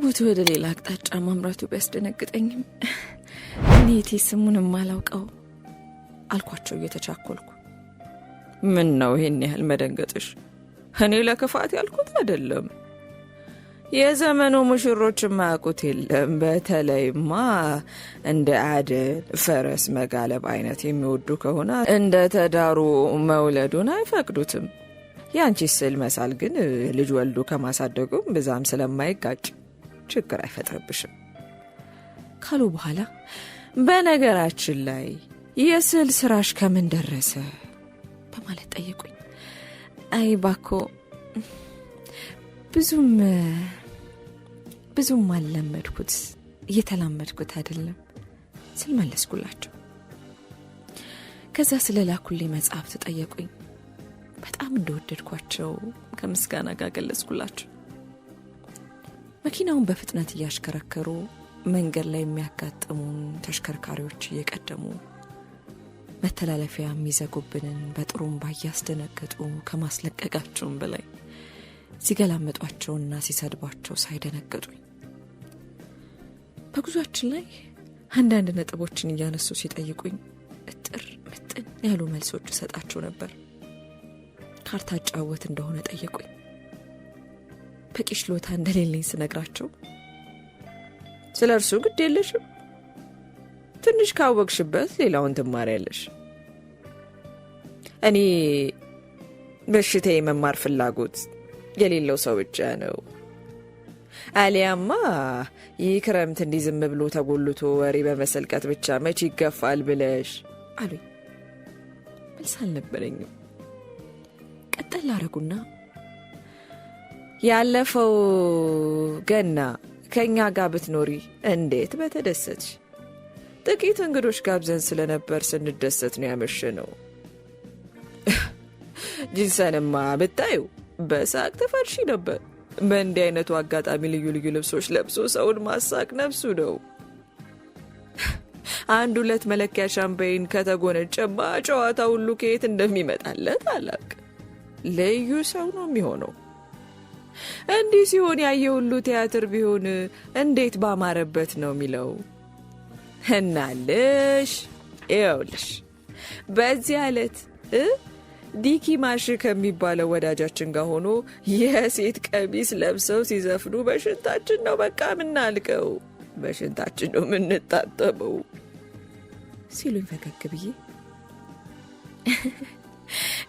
ፍላጎቱ ወደ ሌላ አቅጣጫ ማምራቱ ቢያስደነግጠኝም እኔቴ ስሙንም አላውቀው አልኳቸው እየተቻኮልኩ። ምን ነው ይሄን ያህል መደንገጥሽ? እኔ ለክፋት ያልኩት አይደለም። የዘመኑ ሙሽሮች ማያውቁት የለም። በተለይማ እንደ አደን ፈረስ መጋለብ አይነት የሚወዱ ከሆነ እንደ ተዳሩ መውለዱን አይፈቅዱትም። ያንቺ ስል መሳል ግን ልጅ ወልዱ ከማሳደጉም ብዛም ስለማይጋጭ ችግር አይፈጥርብሽም ካሉ በኋላ በነገራችን ላይ የስዕል ስራሽ ከምን ደረሰ በማለት ጠየቁኝ። አይ ባኮ ብዙም አልለመድኩት፣ እየተላመድኩት አይደለም ስል መለስኩላቸው። ከዛ ስለላኩልኝ መጽሐፍ ተጠየቁኝ። በጣም እንደወደድኳቸው ከምስጋና ጋር ገለጽኩላቸው። መኪናውን በፍጥነት እያሽከረከሩ መንገድ ላይ የሚያጋጥሙን ተሽከርካሪዎች እየቀደሙ መተላለፊያ የሚዘጉብንን በጥሩምባ እያስደነገጡ ከማስለቀቃቸውም በላይ ሲገላመጧቸውና ሲሰድቧቸው ሳይደነገጡኝ በጉዟችን ላይ አንዳንድ ነጥቦችን እያነሱ ሲጠይቁኝ እጥር ምጥን ያሉ መልሶች ሰጣቸው ነበር። ካርታ ጫወት እንደሆነ ጠየቁኝ። በቂ ችሎታ እንደሌለኝ ስነግራቸው ስለ እርሱ ግድ የለሽም፣ ትንሽ ካወቅሽበት ሌላውን ትማሪያለሽ። እኔ በሽታ የመማር ፍላጎት የሌለው ሰው ብቻ ነው። አሊያማ ይህ ክረምት እንዲህ ዝም ብሎ ተጎልቶ ወሬ በመሰልቀት ብቻ መቼ ይገፋል ብለሽ አሉኝ። መልስ አልነበረኝም። ቀጠል አረጉና ያለፈው ገና ከኛ ጋር ብትኖሪ እንዴት በተደሰትሽ። ጥቂት እንግዶች ጋብዘን ስለነበር ስንደሰት ነው ያመሸነው። ጂንሰንማ ብታዩ በሳቅ ተፈርሺ ነበር። በእንዲህ አይነቱ አጋጣሚ ልዩ ልዩ ልብሶች ለብሶ ሰውን ማሳቅ ነፍሱ ነው። አንድ ሁለት መለኪያ ሻምፔን ከተጎነጨማ ጨዋታ ሁሉ ከየት እንደሚመጣለት አላቅ። ልዩ ሰው ነው የሚሆነው። እንዲህ ሲሆን ያየ ሁሉ ቲያትር ቢሆን እንዴት ባማረበት ነው የሚለው። እናልሽ ይኸውልሽ በዚህ ዕለት ዲኪ ማሽ ከሚባለው ወዳጃችን ጋር ሆኖ የሴት ቀሚስ ለብሰው ሲዘፍኑ በሽንታችን ነው በቃ ምናልቀው፣ በሽንታችን ነው ምንጣጠበው ሲሉኝ ፈገግ ብዬ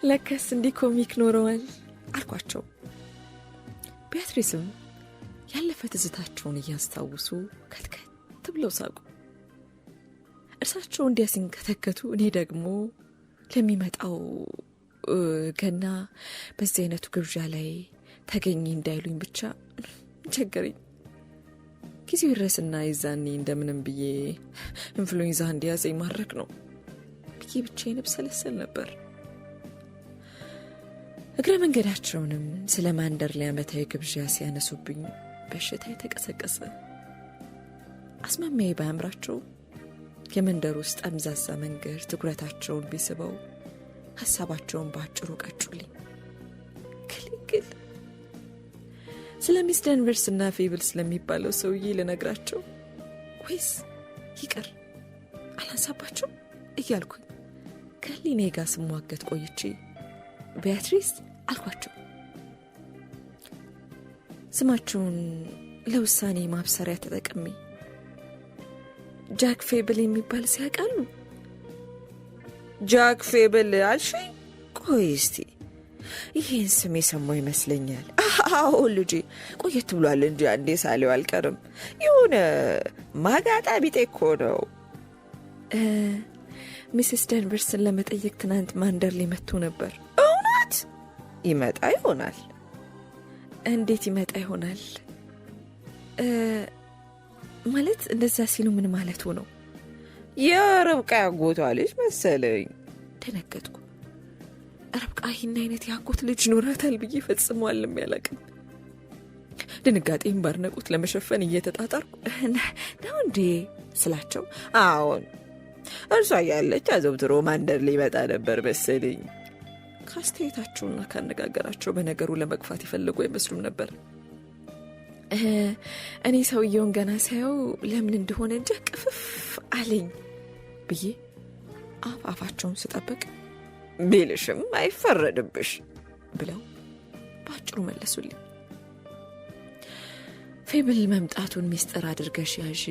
ለከስ እንዲህ ኮሚክ ኖረዋል አልኳቸው። ቢያትሪስም ያለፈ ትዝታቸውን እያስታውሱ ከትከት ብለው ሳቁ። እርሳቸው እንዲያ ሲንከተከቱ እኔ ደግሞ ለሚመጣው ገና በዚህ አይነቱ ግብዣ ላይ ተገኘ እንዳይሉኝ ብቻ ቸገረኝ። ጊዜው ይረስና ይዛኔ እንደምንም ብዬ ኢንፍሉዌንዛ እንዲያዘኝ ማድረግ ነው ብዬ ብቻዬን ብሰለሰል ነበር። እግረ መንገዳቸውንም ስለ ማንደርሌ ዓመታዊ ግብዣ ሲያነሱብኝ በሽታ የተቀሰቀሰ አስማሚያዬ ባያምራቸው የመንደር ውስጥ አምዛዛ መንገድ ትኩረታቸውን ቢስበው ሀሳባቸውን በአጭሩ ቀጩልኝ። ክልክል ስለ ሚስ ደንቨርስና ፌብል ስለሚባለው ሰውዬ ልነግራቸው ወይስ ይቅር አላንሳባቸው እያልኩኝ ከሊኔ ጋር ስሟገት ቆይቼ ቢያትሪስ አልኳቸው። ስማቸውን ለውሳኔ ማብሰሪያ ተጠቅሜ ጃክ ፌብል የሚባል ሲያውቃሉ? ጃክ ፌብል አልሽ? ቆይ እስቲ ይሄን ስም የሰማው ይመስለኛል። አዎ ልጄ ቆየት ብሏል እንጂ አንዴ ሳሌው አልቀርም። የሆነ ማጋጣ ቢጤ እኮ ነው። ሚስስ ደንቨርስን ለመጠየቅ ትናንት ማንደርሌ መጥቶ ነበር። እውነት? ይመጣ ይሆናል። እንዴት ይመጣ ይሆናል? ማለት እንደዛ ሲሉ ምን ማለቱ ነው? የርብቃ ያጎቷ ልጅ መሰለኝ። ደነገጥኩ። ርብቃ ይህን አይነት ያጎት ልጅ ኖራታል ብዬ ፈጽሟልም ያላቅም። ድንጋጤም ባርነቁት ለመሸፈን እየተጣጣርኩ ነው እንዴ ስላቸው፣ አዎን እርሷ ያለች አዘውትሮ ማንደርሌ ይመጣ ነበር መሰለኝ። ካስተያየታቸውና ካነጋገራቸው በነገሩ ለመግፋት ይፈልጉ አይመስሉም ነበር። እኔ ሰውየውን ገና ሳየው ለምን እንደሆነ እንጃ ቅፍፍ አለኝ ብዬ አፋቸውን ስጠብቅ ቢልሽም አይፈረድብሽ ብለው ባጭሩ መለሱልኝ። ፌብል መምጣቱን ሚስጥር አድርገሽ ያዥ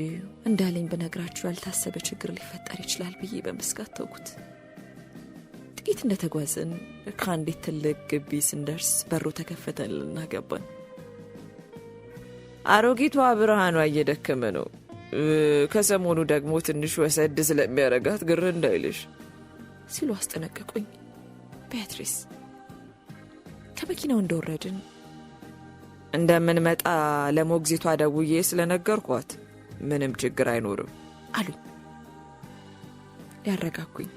እንዳለኝ በነግራችሁ ያልታሰበ ችግር ሊፈጠር ይችላል ብዬ በመስጋት ተውኩት። ጥቂት እንደተጓዝን ከአንዲት ትልቅ ግቢ ስንደርስ በሩ ተከፈተልና ገባን። አሮጊቷ ብርሃኗ እየደከመ ነው፣ ከሰሞኑ ደግሞ ትንሽ ወሰድ ስለሚያረጋት ግር እንዳይልሽ ሲሉ አስጠነቀቁኝ። ቢያትሪስ ከመኪናው እንደወረድን እንደምንመጣ ለሞግዚቷ ደውዬ ስለነገርኳት ምንም ችግር አይኖርም አሉኝ ሊያረጋጉኝ።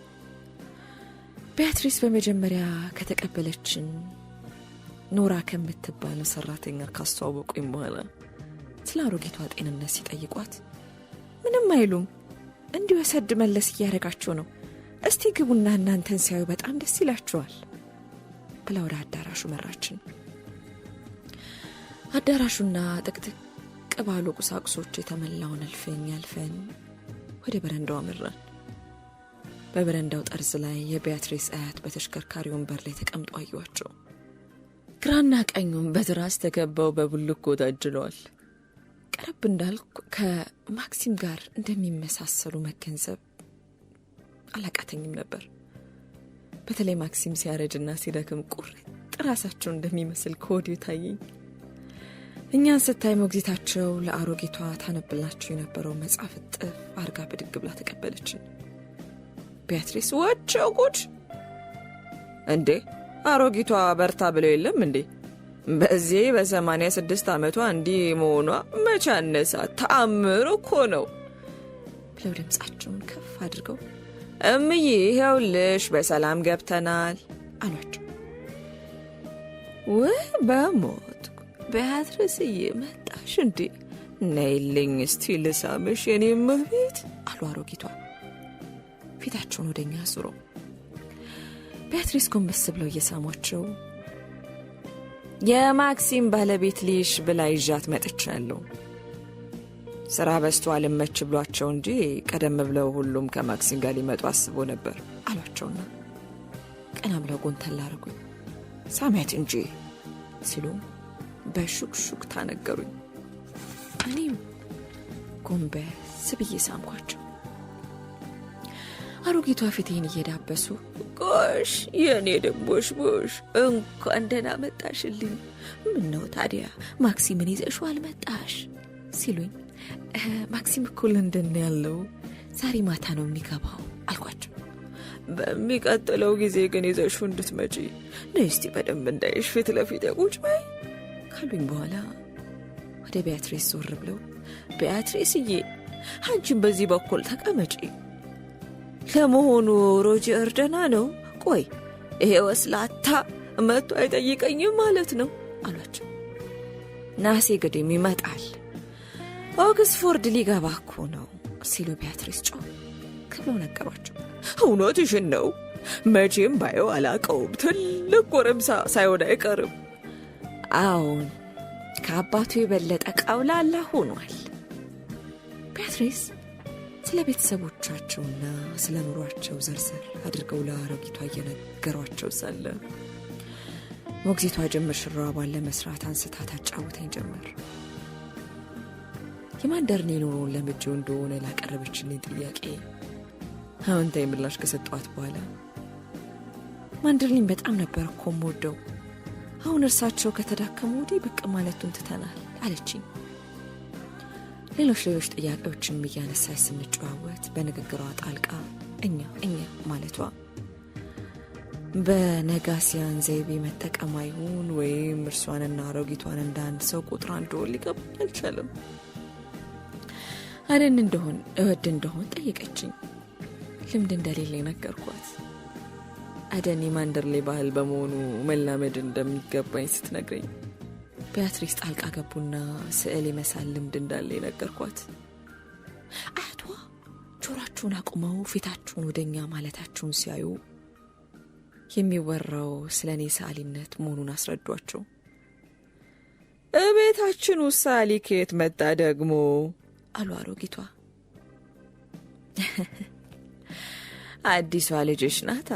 ቢያትሪስ በመጀመሪያ ከተቀበለችን ኖራ ከምትባል ሰራተኛ ካስተዋወቁኝ በኋላ ስለ አሮጊቷ ጤንነት ሲጠይቋት ምንም አይሉም፣ እንዲሁ ወሰድ መለስ እያረጋቸው ነው፣ እስቲ ግቡና እናንተን ሲያዩ በጣም ደስ ይላችኋል ብላ ወደ አዳራሹ መራችን። አዳራሹና ጥቅጥቅ ባሉ ቁሳቁሶች የተሞላውን እልፍኝ አልፈን ወደ በረንዳው አመራን። በበረንዳው ጠርዝ ላይ የቢያትሪስ አያት በተሽከርካሪ ወንበር ላይ ተቀምጦ አዩዋቸው። ግራና ቀኙም በትራስ ተከበው በቡልኮ ታጅለዋል። ቀረብ እንዳልኩ ከማክሲም ጋር እንደሚመሳሰሉ መገንዘብ አላቃተኝም ነበር። በተለይ ማክሲም ሲያረጅና ሲደክም ቁርጥ ራሳቸው እንደሚመስል ከወዲሁ ታየኝ። እኛን ስታይ ሞግዚታቸው ለአሮጊቷ ታነብላቸው የነበረው መጽሐፍ ጥፍ አርጋ ብድግ ብላ ተቀበለችን። ቢያትሪስ ወቸው ጉድ እንዴ አሮጊቷ በርታ ብለው የለም እንዴ? በዚህ በ86 ዓመቷ እንዲህ መሆኗ መቻነሳ ተአምር እኮ ነው ብለው ድምፃቸውን ከፍ አድርገው እምዬ ይኸውልሽ በሰላም ገብተናል አሏቸው። ወይ በሞት ቢያትሪስዬ መጣሽ እንዴ? ነይልኝ እስቲ ልሳምሽ የኔ እመቤት አሉ አሮጊቷ ፊታቸውን ወደኛ ዙሮ። ቢያትሪስ ጎንበስ ብለው እየሳሟቸው የማክሲም ባለቤት ልሽ ብላ ይዣት መጥቻለሁ። ስራ በዝቷል መች ብሏቸው እንጂ ቀደም ብለው ሁሉም ከማክሲም ጋር ሊመጡ አስቦ ነበር አሏቸውና ቀና ብለው ጎንተል አረጉኝ። ሳሚያት እንጂ ሲሉ በሹክሹክ ታነገሩኝ። እኔም ጎንበስ ብዬ ሳምኳቸው። አሮጊቷ ፊቴን እየዳበሱ ጎሽ የኔ ደንቦሽ ቦሽ እንኳን ደህና መጣሽልኝ፣ ምነው ታዲያ ማክሲምን ይዘሽው አልመጣሽ ሲሉኝ ማክሲም እኮ ለንደን ያለው ዛሬ ማታ ነው የሚገባው አልኳቸው። በሚቀጥለው ጊዜ ግን ይዘሽው እንድትመጪ ነይ እስቲ በደንብ እንዳይሽ ፊት ለፊት ቁጭ በይ ካሉኝ በኋላ ወደ ቢያትሪስ ዞር ብለው ቢያትሪስዬ አንቺም በዚህ በኩል ተቀመጪ፣ ለመሆኑ ሮጀር ደህና ነው? ቆይ ይሄ ወስላታ መጥቶ አይጠይቀኝም ማለት ነው አሏቸው። ናሴ ግድም ይመጣል ኦክስፎርድ ሊገባ እኮ ነው ሲሉ ቢያትሪስ ጮህ ብለው ነገሯቸው። እውነትሽን ነው፣ መቼም ባየው አላቀውም፣ ትልቅ ጎረምሳ ሳይሆን አይቀርም። አዎን ከአባቱ የበለጠ ቀውላላ ሆኗል። ቢያትሪስ ስለ ቤተሰቦቻቸውና ስለ ኑሯቸው ዘርዘር አድርገው ለአሮጊቷ እየነገሯቸው ሳለ ሞግዚቷ ጀምር ሽራባን ለመስራት አንስታ ታጫውተኝ ጀመር። የማንደርኔ ኑሮን ለምጄው እንደሆነ ላቀረበችልኝ ጥያቄ አዎንታዊ ምላሽ ከሰጧት በኋላ ማንደርኔን በጣም ነበር እኮ የምወደው፣ አሁን እርሳቸው ከተዳከሙ ወዲህ ብቅ ማለቱን ትተናል አለችኝ። ሌሎች ጥያቄዎችን እያነሳች ስንጨዋወት በንግግሯ ጣልቃ እኛ ማለቷ በነጋሲያን ዘይቤ መጠቀም አይሁን ወይም እርሷንና አሮጊቷን እንደ አንድ ሰው ቁጥር እንደሆን ሊገባ አልቻለም። አደን እንደሆን እወድ እንደሆን ጠየቀችኝ። ልምድ እንደሌለኝ ነገርኳት። አደን የማንደርሌ ባህል በመሆኑ መላመድ እንደሚገባኝ ስትነግረኝ ቢያትሪስ ጣልቃ ገቡና ስዕል የመሳል ልምድ እንዳለ ነገርኳት። አያቷ ጆሯቸውን አቁመው ፊታቸውን ወደኛ ማለታቸውን ሲያዩ የሚወራው ስለ እኔ ሰዓሊነት መሆኑን አስረዷቸው። እቤታችን ውሳሊ ከየት መጣ ደግሞ አሉ አሮጊቷ። አዲሷ ልጅሽ ናታ።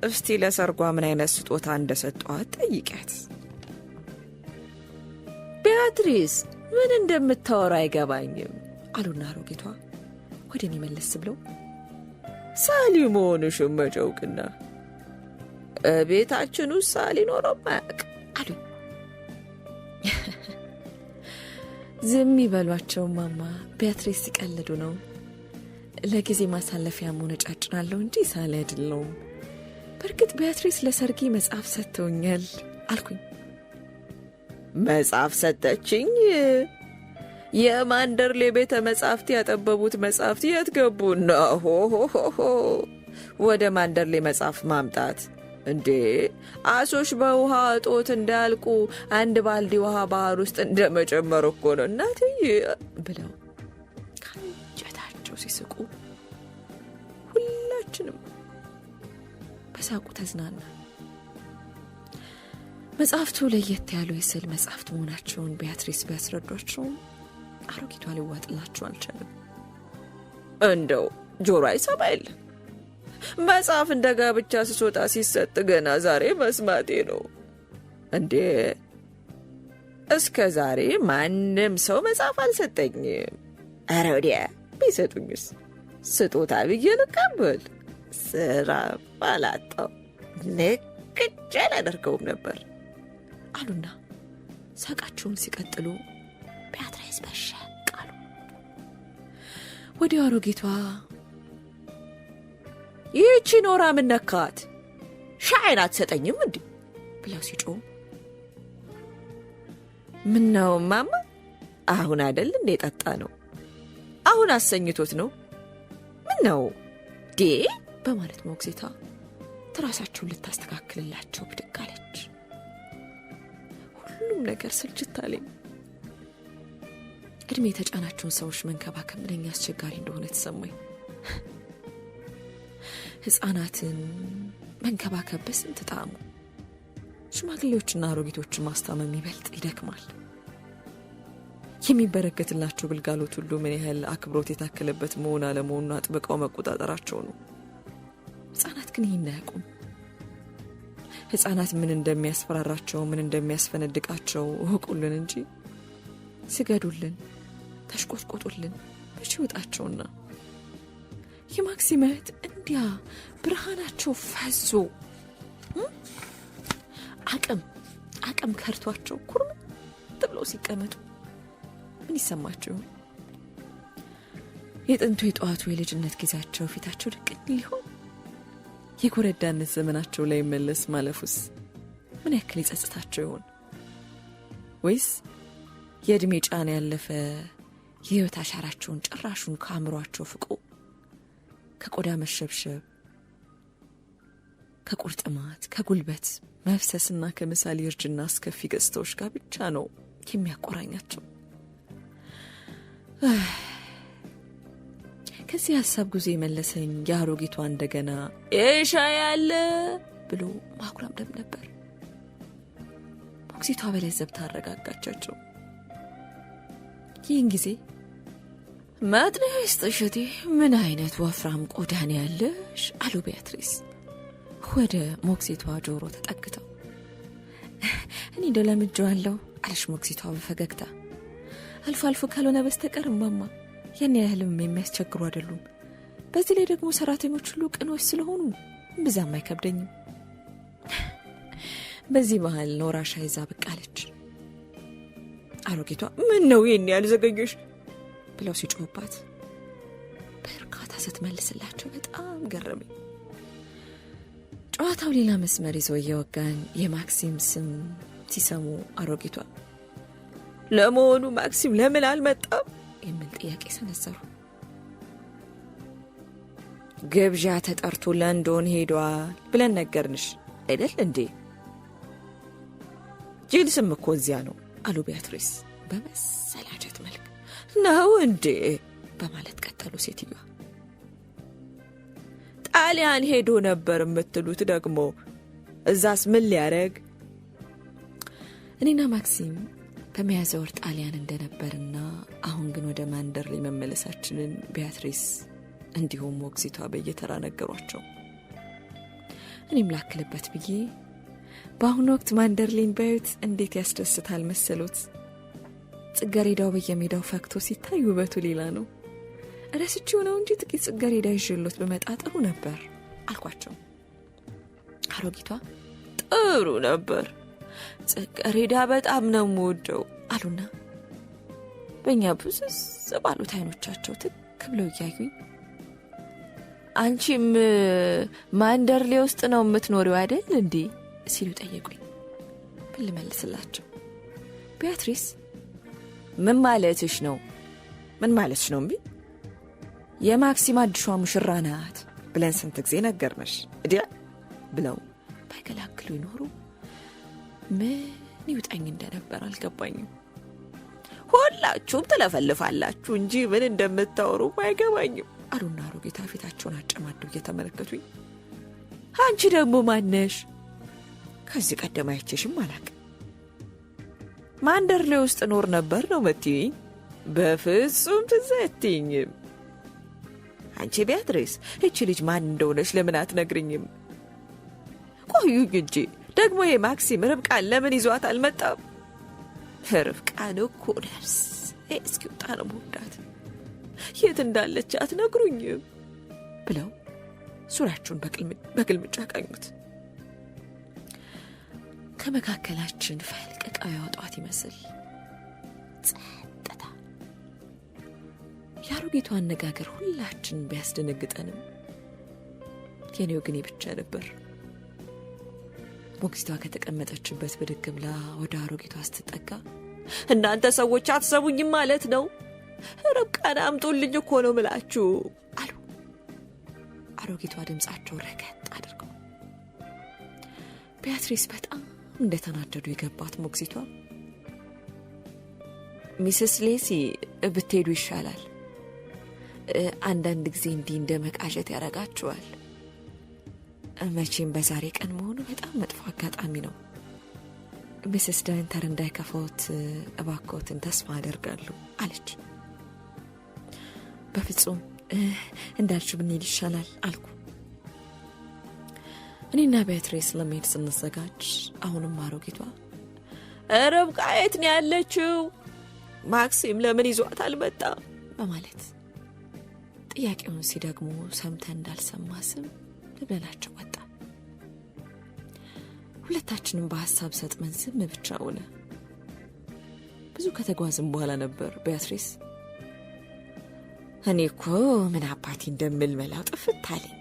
እስቲ ለሰርጓ ምን አይነት ስጦታ እንደሰጧት ጠይቂያት። ቢያትሪስ ምን እንደምታወራ አይገባኝም አሉና አሮጊቷ ወደ እኔ መለስ ብለው ሳሊ መሆንሽን መጨውቅና ቤታችን ውስጥ ሳሊ ኖሮ ማያውቅ አሉ። ዝም ይበሏቸው ማማ፣ ቢያትሪስ ሲቀልዱ ነው። ለጊዜ ማሳለፊያ መሆነጫጭናለሁ እንጂ ሳሊ አይደለሁም። በእርግጥ ቢያትሪስ ለሰርጌ መጽሐፍ ሰጥተውኛል አልኩኝ። መጽሐፍ ሰጠችኝ? የማንደርሌ ቤተ መጽሐፍት ያጠበቡት መጽሐፍት የት ገቡ? ሆሆሆ ወደ ማንደርሌ መጽሐፍ ማምጣት እንዴ! አሶች በውሃ እጦት እንዳያልቁ አንድ ባልዲ ውሃ ባህር ውስጥ እንደመጨመር እኮ ነው እናትዬ ብለው ከንጀታቸው ሲስቁ ሁላችንም በሳቁ ተዝናና። መጽሐፍቱ ለየት ያሉ የስዕል መጽሐፍት መሆናቸውን ቢያትሪስ ቢያስረዷቸውም አሮጊቷ ሊዋጥላቸው አልቻለም። እንደው ጆሮ አይሰማ የለ መጽሐፍ እንደ ጋብቻ ስሶጣ ሲሰጥ ገና ዛሬ መስማቴ ነው እንዴ! እስከ ዛሬ ማንም ሰው መጽሐፍ አልሰጠኝም። ኧረ ወዲያ ቢሰጡኝስ ስጦታ ብዬ ልቀበል። ስራ ባላጣው ንቅጭ አላደርገውም ነበር አሉና ሳቃቸውን ሲቀጥሉ ቢያትሪስ በሸቅ አሉ። ወዲያው አሮጊቷ ይህቺ ኖራ ምን ነካት? ሻይን አትሰጠኝም እንዴ ብለው ሲጮህ ምነው ማማ አሁን አይደል እንዴ ጠጣ ነው? አሁን አሰኝቶት ነው? ምነው ዴ በማለት ሞግዚቷ ትራሳቸውን ልታስተካክልላቸው ብድግ አለች። ሁሉም ነገር ስልችት አለኝ። እድሜ የተጫናቸውን ሰዎች መንከባከብ ምንኛ አስቸጋሪ እንደሆነ ተሰማኝ። ሕፃናትን መንከባከብ በስንት ጣዕሙ፣ ሽማግሌዎችና አሮጊቶችን ማስታመም ይበልጥ ይደክማል። የሚበረከትላቸው ግልጋሎት ሁሉ ምን ያህል አክብሮት የታከለበት መሆን አለመሆኑን አጥብቀው መቆጣጠራቸው ነው። ሕፃናት ግን ይህን አያውቁም። ሕፃናት ምን እንደሚያስፈራራቸው ምን እንደሚያስፈነድቃቸው እወቁልን እንጂ ስገዱልን፣ ተሽቆጥቆጡልን ብቻ ይወጣቸውና የማክሲመት እንዲያ ብርሃናቸው ፈዞ አቅም ከርቷቸው ኩርምት ብለው ሲቀመጡ ምን ይሰማቸው? የጥንቱ የጠዋቱ የልጅነት ጊዜያቸው ፊታቸው ድቅን ሊሆን የጎረዳነት ዘመናቸው ላይ መለስ ማለፉስ ምን ያክል ይጸጽታቸው ይሆን? ወይስ የእድሜ ጫና ያለፈ የህይወት አሻራቸውን ጭራሹን ከአእምሯቸው ፍቆ ከቆዳ መሸብሸብ፣ ከቁርጥማት፣ ከጉልበት መፍሰስና ከምሳሌ እርጅና አስከፊ ገጽታዎች ጋር ብቻ ነው የሚያቆራኛቸው? ከዚህ ሀሳብ ጉዞ የመለሰኝ የአሮጊቷ እንደገና ኤሻ ያለ ብሎ ማኩረምረም ነበር። ሞግዚቷ በለዘብታ አረጋጋቻቸው። ይህን ጊዜ ማጥነው ይስጥሽቴ ምን አይነት ወፍራም ቆዳን ያለሽ አሉ ቢያትሪስ ወደ ሞግዚቷ ጆሮ ተጠግተው። እኔ እንደለምጄዋለሁ አለሽ ሞግዚቷ በፈገግታ። አልፎ አልፎ ካልሆነ በስተቀር ማማ ያን ያህልም የሚያስቸግሩ አይደሉም። በዚህ ላይ ደግሞ ሰራተኞች ሁሉ ቅኖች ስለሆኑ ብዛም አይከብደኝም። በዚህ መሃል ኖራሻ ይዛ ብቅ አለች። አሮጊቷ ምን ነው ይሄን ያልዘገየሽ ብለው ሲጮህባት በእርጋታ ስትመልስላቸው በጣም ገረመኝ። ጨዋታው ሌላ መስመር ይዞ እየወጋን የማክሲም ስም ሲሰሙ አሮጊቷ ለመሆኑ ማክሲም ለምን አልመጣም የሚል ጥያቄ ሰነዘሩ። ግብዣ ተጠርቶ ለንዶን ሄዷል ብለን ነገርንሽ አይደል እንዴ? ጂልስም እኮ እዚያ ነው አሉ ቢያትሪስ በመሰላቸት መልክ። ነው እንዴ በማለት ቀጠሉ ሴትዮዋ። ጣሊያን ሄዶ ነበር የምትሉት ደግሞ እዛስ ምን ሊያረግ? እኔና ማክሲም በሚያዝያ ወር ጣሊያን እንደነበርና አሁን ግን ወደ ማንደርሌ መመለሳችንን ቢያትሪስ እንዲሁም ሞግዚቷ በየተራ ነገሯቸው። እኔም ላክልበት ብዬ በአሁኑ ወቅት ማንደርሌን ባዩት እንዴት ያስደስታል መሰሎት። ጽጌረዳው በየሜዳው ፈክቶ ሲታይ ውበቱ ሌላ ነው። ረስቼው ነው እንጂ ጥቂት ጽጌረዳ ይዤሎት በመጣ ጥሩ ነበር አልኳቸው። አሮጊቷ ጥሩ ነበር፣ ጽጌረዳ በጣም ነው የምወደው አሉና በእኛ ብዙ ባሉት አይኖቻቸው ትክ ብለው እያዩኝ አንቺም ማንደርሌ ውስጥ ነው የምትኖሪው አይደል እንዴ ሲሉ ጠየቁኝ። ብልመልስላቸው ቢያትሪስ ምን ማለትሽ ነው? ምን ማለትሽ ነው? እምቢ የማክሲም አዲሷ ሙሽራ ናት ብለን ስንት ጊዜ ነገርነሽ እዲያ ብለው ባይገላግሉ ይኖሩ ምን ይውጣኝ እንደነበር አልገባኝም። ሁላችሁም ትለፈልፋላችሁ እንጂ ምን እንደምታወሩ አይገባኝም አሉና አሮጊቷ ፊታቸውን አጨማደው እየተመለከቱኝ አንቺ ደግሞ ማነሽ? ከዚህ ቀደም አይቼሽም አላውቅም። ማንደርሌ ውስጥ ኖር ነበር ነው የምትይኝ? በፍጹም ትዝ አትይኝም። አንቺ ቢያትሪስ እቺ ልጅ ማን እንደሆነች ለምን አትነግሪኝም? ቆዩኝ እንጂ ደግሞ የማክሲም ርብቃን ለምን ይዟት አልመጣም? ርብቃን እኮ ነፍስ እስኪወጣ ነው መውዳት፣ የት እንዳለች አትነግሩኝም ብለው ሱሪያቸውን በግልምጫ ቃኙት። ከመካከላችን ፈልቅቃ ያወጧት ይመስል ጸጥታ። የአሮጊቷ አነጋገር ሁላችን ቢያስደነግጠንም የኔው ግን ብቻ ነበር። ሞግዚቷ ከተቀመጠችበት ብድግ ብላ ወደ አሮጊቷ ስትጠጋ እናንተ ሰዎች አትሰሙኝም ማለት ነው? ርብቃን አምጡልኝ እኮ ነው ምላችሁ አሉ። አሮጊቷ ድምጻቸው ረገጥ አድርገው። ቢያትሪስ በጣም እንደተናደዱ የገባት ሞግዚቷ ሚስስ ሌሲ ብትሄዱ ይሻላል፣ አንዳንድ ጊዜ እንዲህ እንደ መቃዠት ያረጋችኋል። መቼም በዛሬ ቀን መሆኑ በጣም መጥፎ አጋጣሚ ነው። ሚስስ ዳይንተር እንዳይከፋዎት እባክዎትን ተስፋ አደርጋለሁ አለች። በፍጹም እንዳልሽው ብንሄድ ይሻላል አልኩ። እኔና ቢያትሪስ ለመሄድ ስንዘጋጅ አሁንም አሮጊቷ ርብቃ የት ነው ያለችው? ማክሲም ለምን ይዟት አልመጣም? በማለት ጥያቄውን ሲደግሙ ሰምተን እንዳልሰማ ስም ልበላቸው ወጣ። ሁለታችንም በሐሳብ ሰጥመን ዝም ብቻ ሆነ። ብዙ ከተጓዝም በኋላ ነበር ቢያትሪስ እኔ እኮ ምን አባቴ እንደምል መላው ጥፍት አለኝ፣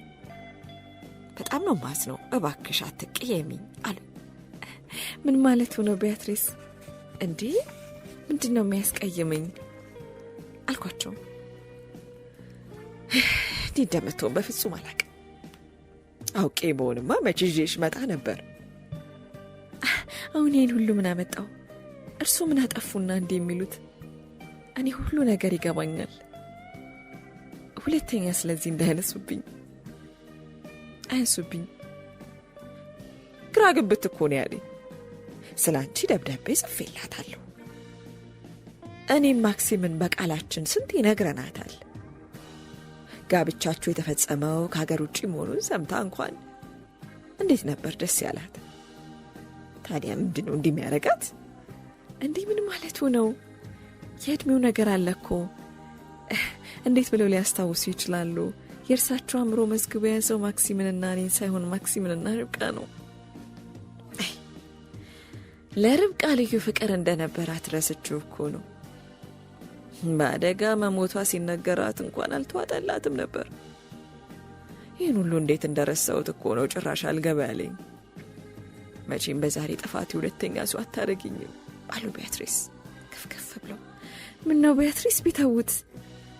በጣም ነው ማዝነው፣ እባክሽ አትቀየሚኝ አሉ። ምን ማለት ነው ቢያትሪስ? እንዴ ምንድነው የሚያስቀየመኝ አልኳቸው። እንዲህ እንደምትሆን በፍጹም አላውቅም። አውቄ በሆንማ መቼ ይዤሽ መጣ ነበር። አሁን ይህን ሁሉ ምን አመጣው? እርሱ ምን አጠፉና እንዲህ የሚሉት? እኔ ሁሉ ነገር ይገባኛል። ሁለተኛ ስለዚህ እንዳያነሱብኝ አያንሱብኝ። ግራ ግብት እኮ ነው ያለኝ። ስለ አንቺ ደብዳቤ ጽፌላታለሁ። እኔም ማክሲምን በቃላችን ስንት ይነግረናታል። ጋብቻችሁ የተፈጸመው ከሀገር ውጭ መሆኑን ሰምታ እንኳን እንዴት ነበር ደስ ያላት። ታዲያ ምንድን ነው እንዲህ የሚያረጋት? እንዲህ ምን ማለቱ ነው? የእድሜው ነገር አለ እኮ። እንዴት ብለው ሊያስታውሱ ይችላሉ? የእርሳቸው አእምሮ መዝግቦ የያዘው ማክሲምንና እኔን ሳይሆን ማክሲምንና ርብቃ ነው። ለርብቃ ልዩ ፍቅር እንደነበራት ረስችው እኮ ነው። በአደጋ መሞቷ ሲነገራት እንኳን አልተዋጠላትም ነበር። ይህን ሁሉ እንዴት እንደረሳሁት እኮ ነው ጭራሽ አልገባ ያለኝ። መቼም በዛሬ ጥፋቴ ሁለተኛ ሰው አታደርጊኝም አሉ ቢያትሪስ ከፍከፍ ብለው። ምን ነው ቢያትሪስ ቢተውት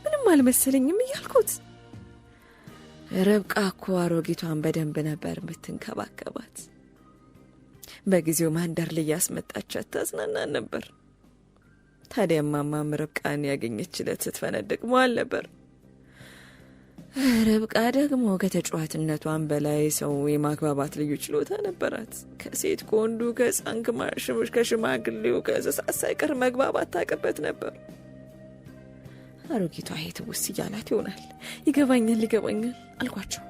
ምንም አልመሰለኝም እያልኩት። ርብቃ እኮ አሮጊቷን በደንብ ነበር የምትንከባከባት። በጊዜው ማንደርሌ ያስመጣቻት ታዝናናን ነበር። ታዲያ ማማም ርብቃን ያገኘችለት ስትፈነድቅ መዋል ነበር። ርብቃ ደግሞ ከተጫዋትነቷን በላይ ሰው የማግባባት ልዩ ችሎታ ነበራት። ከሴት ከወንዱ፣ ከሕፃን ከሽማግሌው፣ ከእንስሳት ሳይቀር መግባባት ታውቅበት ነበር። አሮጊቷ ትውስ እያላት ይሆናል። ይገባኛል አልኳቸው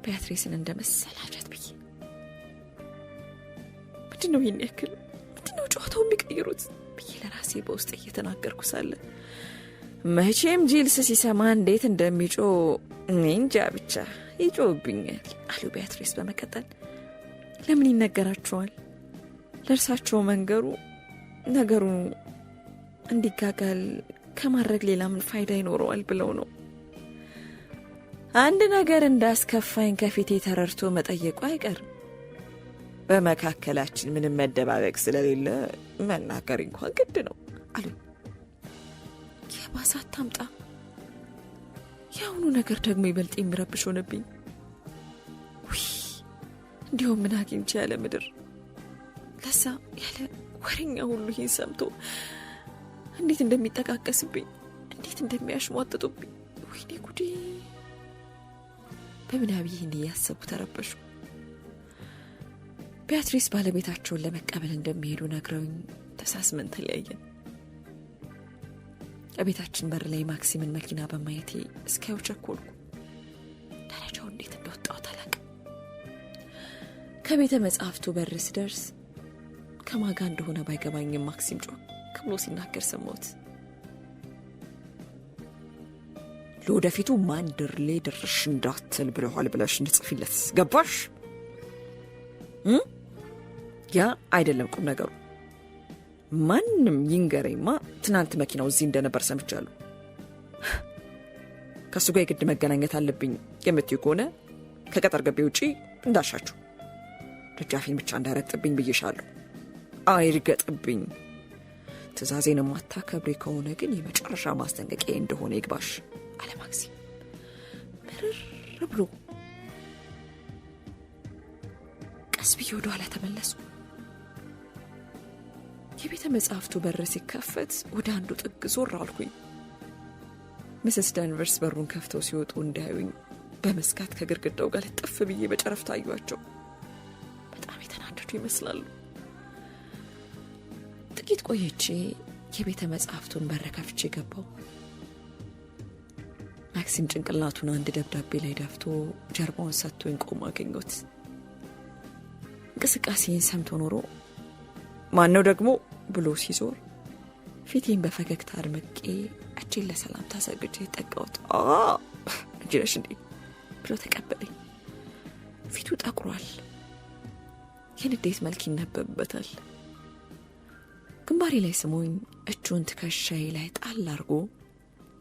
ቢያትሪስን እንደመሰላቸት ብዬ። ምንድነው ይህን ያክል? ምንድነው ጨዋታው የሚቀይሩት ብዬ ለራሴ በውስጥ እየተናገርኩ ሳለ መቼም ጂልስ ሲሰማ እንዴት እንደሚጮ እንጃ፣ ብቻ ይጮብኛል አሉ ቢያትሪስ በመቀጠል። ለምን ይነገራቸዋል? ለእርሳቸው ነገሩ እንዲጋጋል ከማድረግ ሌላ ምን ፋይዳ ይኖረዋል ብለው ነው። አንድ ነገር እንዳስከፋኝ ከፊቴ ተረድቶ መጠየቁ አይቀርም። በመካከላችን ምንም መደባበቅ ስለሌለ መናገር እንኳን ግድ ነው አሉ። የባሰ አታምጣ። የአሁኑ ነገር ደግሞ ይበልጥ የሚረብሽ ሆነብኝ። እንዲሁም ምን አግኝቼ ያለ ምድር ለዛ ያለ ወሬኛ ሁሉ ይህን ሰምቶ እንዴት እንደሚጠቃቀስብኝ፣ እንዴት እንደሚያሽሟጥጡብኝ፣ ወይኔ ጉዴ! በምናብ ይህን እያሰቡ ተረበሹ። ቢያትሪስ ባለቤታቸውን ለመቀበል እንደሚሄዱ ነግረውኝ ተሳስመን ተለያየን። ቤታችን በር ላይ ማክሲምን መኪና በማየቴ እስኪያው ቸኮልኩ። ደረጃው እንዴት እንደወጣው ታላቅ። ከቤተ መጽሐፍቱ በር ስደርስ ከማጋ እንደሆነ ባይገባኝም ማክሲም ጮክ ብሎ ሲናገር ሰማሁት። ለወደፊቱ ማን ድርሌ ድርሽ እንዳትል ብለዋል ብለሽ እንድጽፊለት ገባሽ? ያ አይደለም ቁም ነገሩ። ማንም ይንገረኝማ ትናንት መኪናው እዚህ እንደነበር ሰምቻለሁ። ከሱ ጋር የግድ መገናኘት አለብኝ የምትዩ ከሆነ ከቀጠር ገቢ ውጪ እንዳሻችሁ፣ ደጃፊን ብቻ እንዳረግጥብኝ ብዬሻለሁ። አይርገጥብኝ። ትእዛዜን ማታከብሪ ከሆነ ግን የመጨረሻ ማስጠንቀቂያ እንደሆነ ይግባሽ አለ ማክሲም ምርር ብሎ። ቀስ ብዬ ወደ ኋላ ተመለሱ። የቤተ መጽሐፍቱ በር ሲከፈት ወደ አንዱ ጥግ ዞር አልኩኝ። ሚስስ ዳንቨርስ በሩን ከፍተው ሲወጡ እንዳዩኝ በመስጋት ከግድግዳው ጋር ልጥፍ ብዬ በጨረፍታ አዩአቸው። በጣም የተናደዱ ይመስላሉ። ጥቂት ቆይቼ የቤተ መጽሐፍቱን በር ከፍቼ ገባው። ማክሲም ጭንቅላቱን አንድ ደብዳቤ ላይ ደፍቶ ጀርባውን ሰጥቶኝ ቆሞ አገኘሁት። እንቅስቃሴን ሰምቶ ኖሮ ማነው ደግሞ ብሎ ሲዞር ፊቴን በፈገግታ አድምቄ እጄን ለሰላምታ ሰግጄ ጠጋሁት። እንጂ ነሽ እንዴ ብሎ ተቀበለኝ። ፊቱ ጠቁሯል። የንዴት መልክ ይነበብበታል። ግንባሬ ላይ ስሞኝ እጁን ትከሻዬ ላይ ጣል አድርጎ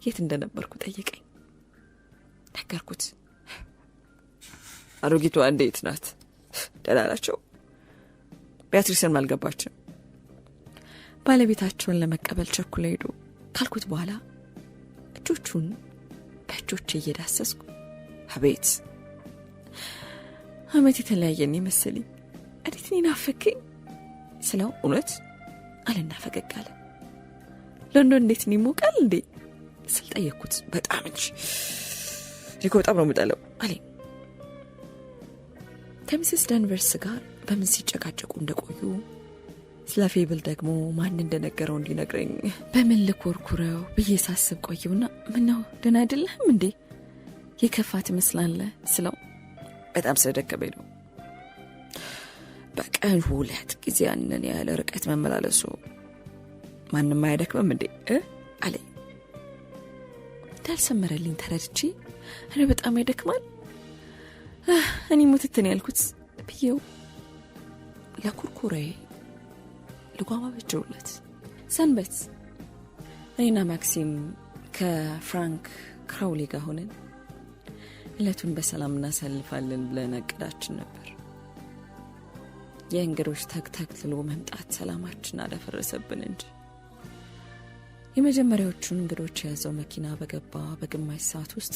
የት እንደነበርኩ ጠየቀኝ። ነገርኩት። አሮጊቷ እንዴት ናት? ደህና ናቸው? ቢያትሪስን አልገባችም። ባለቤታቸውን ለመቀበል ቸኩለው ሄዱ ካልኩት በኋላ እጆቹን በእጆቼ እየዳሰስኩ አቤት አመት የተለያየን መሰለኝ። እንዴት ናፈከኝ ስለው እውነት አለና ፈገግ አለ። ለንደን እንዴት ይሞቃል እንዴ ስል ጠየቅኩት። በጣም እንጂ እኮ በጣም ነው የምጠለው አለኝ። ከሚስስ ዳንቨርስ ጋር በምን ሲጨቃጨቁ እንደቆዩ ስለ ፌብል ደግሞ ማን እንደነገረው እንዲነግረኝ በምን ልኮርኩረው ብዬ ሳስብ ቆየውና ምነው ደህና አይደለህም እንዴ የከፋ ትመስላለህ ስለው በጣም ስለደከመኝ ነው። በቀን 2 ጊዜ ያንን ያለ ርቀት መመላለሱ ማንም አይደክምም እንዴ አለኝ። እንዳልሰመረልኝ ተረድቼ እኔ በጣም አይደክማል እኔ ሙትትን ያልኩት ብዬው ለኩርኩሬ ልጓማ በጀውለት ሰንበት እኔና ማክሲም ከፍራንክ ክራውሊ ጋር ሆነን እለቱን በሰላም እናሳልፋለን ብለን እቅዳችን ነበር። የእንግዶች ተክተክትሎ መምጣት ሰላማችን አደፈረሰብን እንጂ የመጀመሪያዎቹን እንግዶች የያዘው መኪና በገባ በግማሽ ሰዓት ውስጥ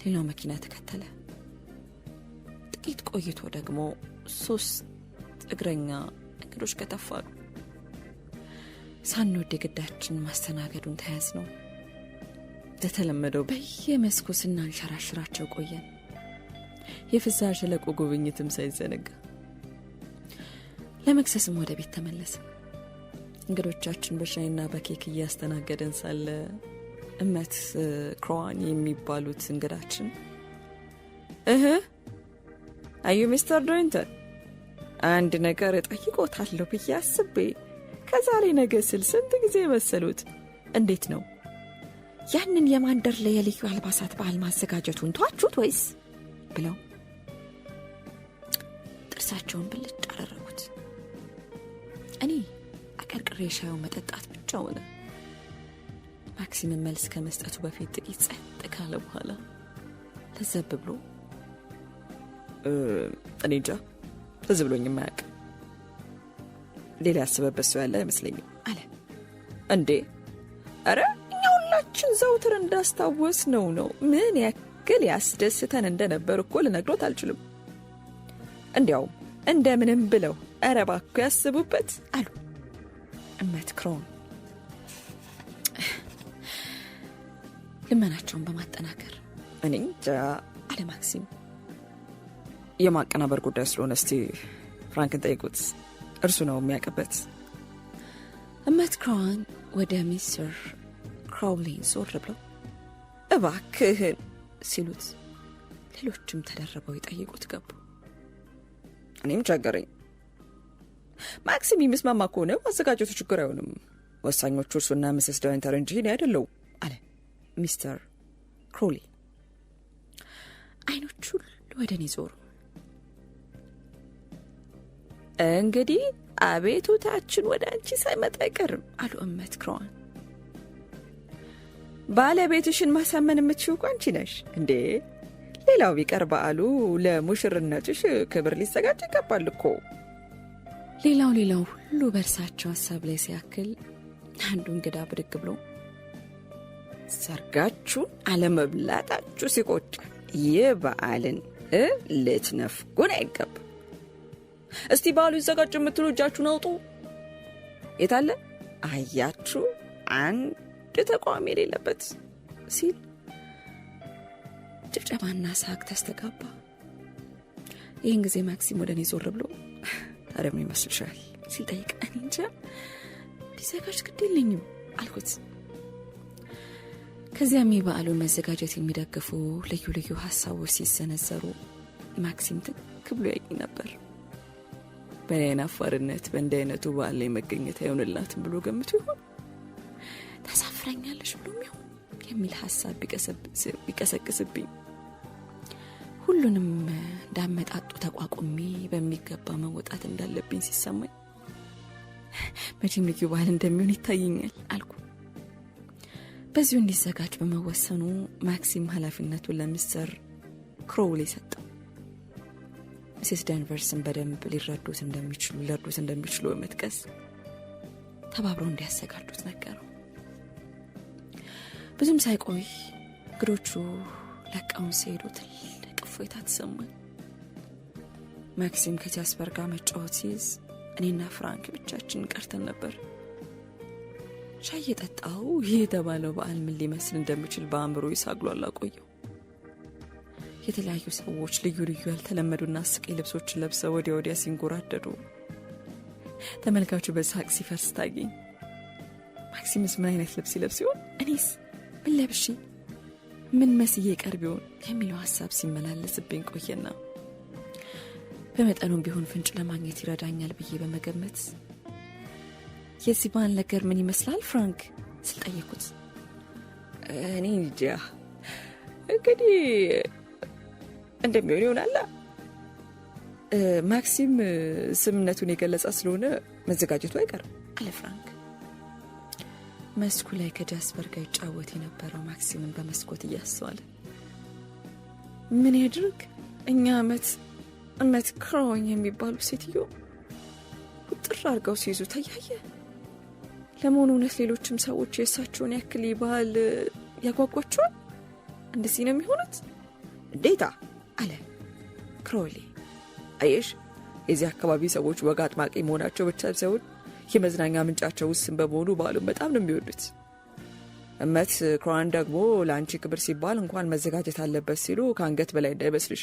ሌላው መኪና ተከተለ። ጥቂት ቆይቶ ደግሞ 3 እግረኛ እንግዶች ከተፋሉ። ሳንወድ የግዳችን ማስተናገዱን ተያዝ ነው። ተተለመደው በየመስኩ ስናንሸራሽራቸው ቆየን። የፍስሐ ሸለቆ ጉብኝትም ሳይዘነጋ ለመክሰስም ወደ ቤት ተመለስን። እንግዶቻችን በሻይና በኬክ እያስተናገደን ሳለ እመት ክሮዋን የሚባሉት እንግዳችን አዩ ሚስተር ዶይንተን አንድ ነገር እጠይቆታለሁ ብዬ አስቤ ከዛሬ ነገ ስል ስንት ጊዜ መሰሉት። እንዴት ነው ያንን የማንደር ለየልዩ አልባሳት በዓል ማዘጋጀቱን ተዋችሁት ወይስ ብለው ጥርሳቸውን ብልጭ አደረጉት። እኔ አቀርቅሬ ሻዩ መጠጣት ብቻ ሆነ። ማክሲምን መልስ ከመስጠቱ በፊት ጥቂት ጸጥ ካለ በኋላ ለዘብ ብሎ እኔ እንጃ ትዝ ብሎኝ የማያውቅ ሌላ ያስበበት ሰው ያለ አይመስለኝም አለ። እንዴ ኧረ እኛ ሁላችን ዘውትር እንዳስታወስ ነው ምን ያክል ያስደስተን እንደነበር እኮ ልነግሮት አልችልም። እንዲያውም እንደምንም ብለው ኧረ እባክዎ ያስቡበት አሉ እመት ክሮን ልመናቸውን በማጠናከር። እኔ እንጃ አለ ማክሲም። የማቀናበር ጉዳይ ስለሆነ እስቲ ፍራንክን ጠይቁት፣ እርሱ ነው የሚያውቅበት። እመት ክሮን ወደ ሚስተር ክራውሊ ዞር ብለው እባክህን ሲሉት ሌሎችም ተደረበው ይጠይቁት ገቡ። እኔም ቸገረኝ። ማክሲም የሚስማማ ከሆነ ማዘጋጀቱ ችግር አይሆንም። ወሳኞቹ እርሱና ሚስስ ዶይንተር እንጂ እኔ አይደለሁ አለ ሚስተር ክራውሊ። አይኖቹ ወደ እኔ ዞሩ። እንግዲህ አቤቱታችን ወደ አንቺ ሳይመጣ አይቀርም አሉ እመት ክሮን። ባለቤትሽን ማሳመን የምትችይው እኮ አንቺ ነሽ እንዴ? ሌላው ቢቀር በዓሉ ለሙሽርነትሽ ክብር ሊዘጋጅ ይገባል እኮ። ሌላው ሁሉ በእርሳቸው ሀሳብ ላይ ሲያክል አንዱ እንግዳ ብድግ ብሎ ሰርጋችሁን አለመብላታችሁ ሲቆጭ ይህ በዓልን ልትነፍጉን አይገባም። እስቲ በዓሉ ይዘጋጅ የምትሉ እጃችሁን አውጡ። የታለ አያችሁ አንድ ተቃዋሚ የሌለበት ሲል ጭብጨባና ሳቅ ተስተጋባ። ይህን ጊዜ ማክሲም ወደ እኔ ዞር ብሎ ታዲያ ምን ይመስልሻል ሲል ጠይቅ። እኔ እንጃ ቢዘጋጅ ግድ የለኝም አልኩት። ከዚያም የበዓሉን መዘጋጀት የሚደግፉ ልዩ ልዩ ሀሳቦች ሲሰነዘሩ ማክሲም ትክ ብሎ ያየኝ ነበር። በእኔ አፋርነት በእንዲህ አይነቱ በዓል ላይ መገኘት አይሆንላትም ብሎ ገምቶ ይሆን? ታሳፍረኛለሽ ብሎም ይሆን የሚል ሀሳብ ቢቀሰቅስብኝ ሁሉንም እንዳመጣጡ ተቋቁሜ በሚገባ መወጣት እንዳለብኝ ሲሰማኝ መቼም ልዩ በዓል እንደሚሆን ይታየኛል አልኩ። በዚሁ እንዲዘጋጅ በመወሰኑ ማክሲም ኃላፊነቱን ለሚስተር ክራውሊ ሰጠው። ሚስስ ዳንቨርስን በደንብ ሊረዱት እንደሚችሉ በመጥቀስ ተባብረው እንዲያዘጋጁት ነገረው። ብዙም ሳይቆይ እንግዶቹ ለቀውን ሲሄዱ ትልቅ እፎይታ ተሰማኝ። ማክሲም ከጃስፐር ጋር መጫወት ሲይዝ እኔና ፍራንክ ብቻችን ቀርተን ነበር። ሻይ የጠጣው ይህ የተባለው በዓል ምን ሊመስል እንደሚችል በአእምሮ ይሳግሏል አቆየው። የተለያዩ ሰዎች ልዩ ልዩ ያልተለመዱና አስቂኝ ልብሶችን ለብሰው ወዲያ ሲንጎራደዱ ተመልካቹ በሳቅ ሲፈርስ ታየኝ። ማክሲምስ ምን አይነት ልብስ ይለብስ ይሆን? እኔስ ምን ለብሼ ምን መስዬ ቀርብ ይሆን የሚለው ሀሳብ ሲመላለስብኝ ቆየና በመጠኑም ቢሆን ፍንጭ ለማግኘት ይረዳኛል ብዬ በመገመት የዚህ በዓል ነገር ምን ይመስላል ፍራንክ ስል ጠየኩት። እኔ እንጃ እንግዲህ እንደሚሆን ይሆናል። ማክሲም ስምነቱን የገለጸ ስለሆነ መዘጋጀቱ አይቀርም አለ ፍራንክ። መስኩ ላይ ከጃስፐር ጋር ይጫወት የነበረው ማክሲምን በመስኮት እያስተዋለ ምን ያድርግ እኛ እመት ክሮን የሚባሉ ሴትዮ ውጥር አድርገው ሲይዙ ታያየ። ለመሆኑ እውነት ሌሎችም ሰዎች የእሳቸውን ያክል ባህል ያጓጓቸዋል? እንደዚህ ነው የሚሆኑት? እንዴታ አለ ክራውሊ። አየሽ የዚህ አካባቢ ሰዎች ወግ አጥባቂ መሆናቸው ብቻ ሳይሆን የመዝናኛ ምንጫቸው ውስን በመሆኑ በዓሉን በጣም ነው የሚወዱት። እመት ክራውን ደግሞ ለአንቺ ክብር ሲባል እንኳን መዘጋጀት አለበት ሲሉ ከአንገት በላይ እንዳይመስልሽ።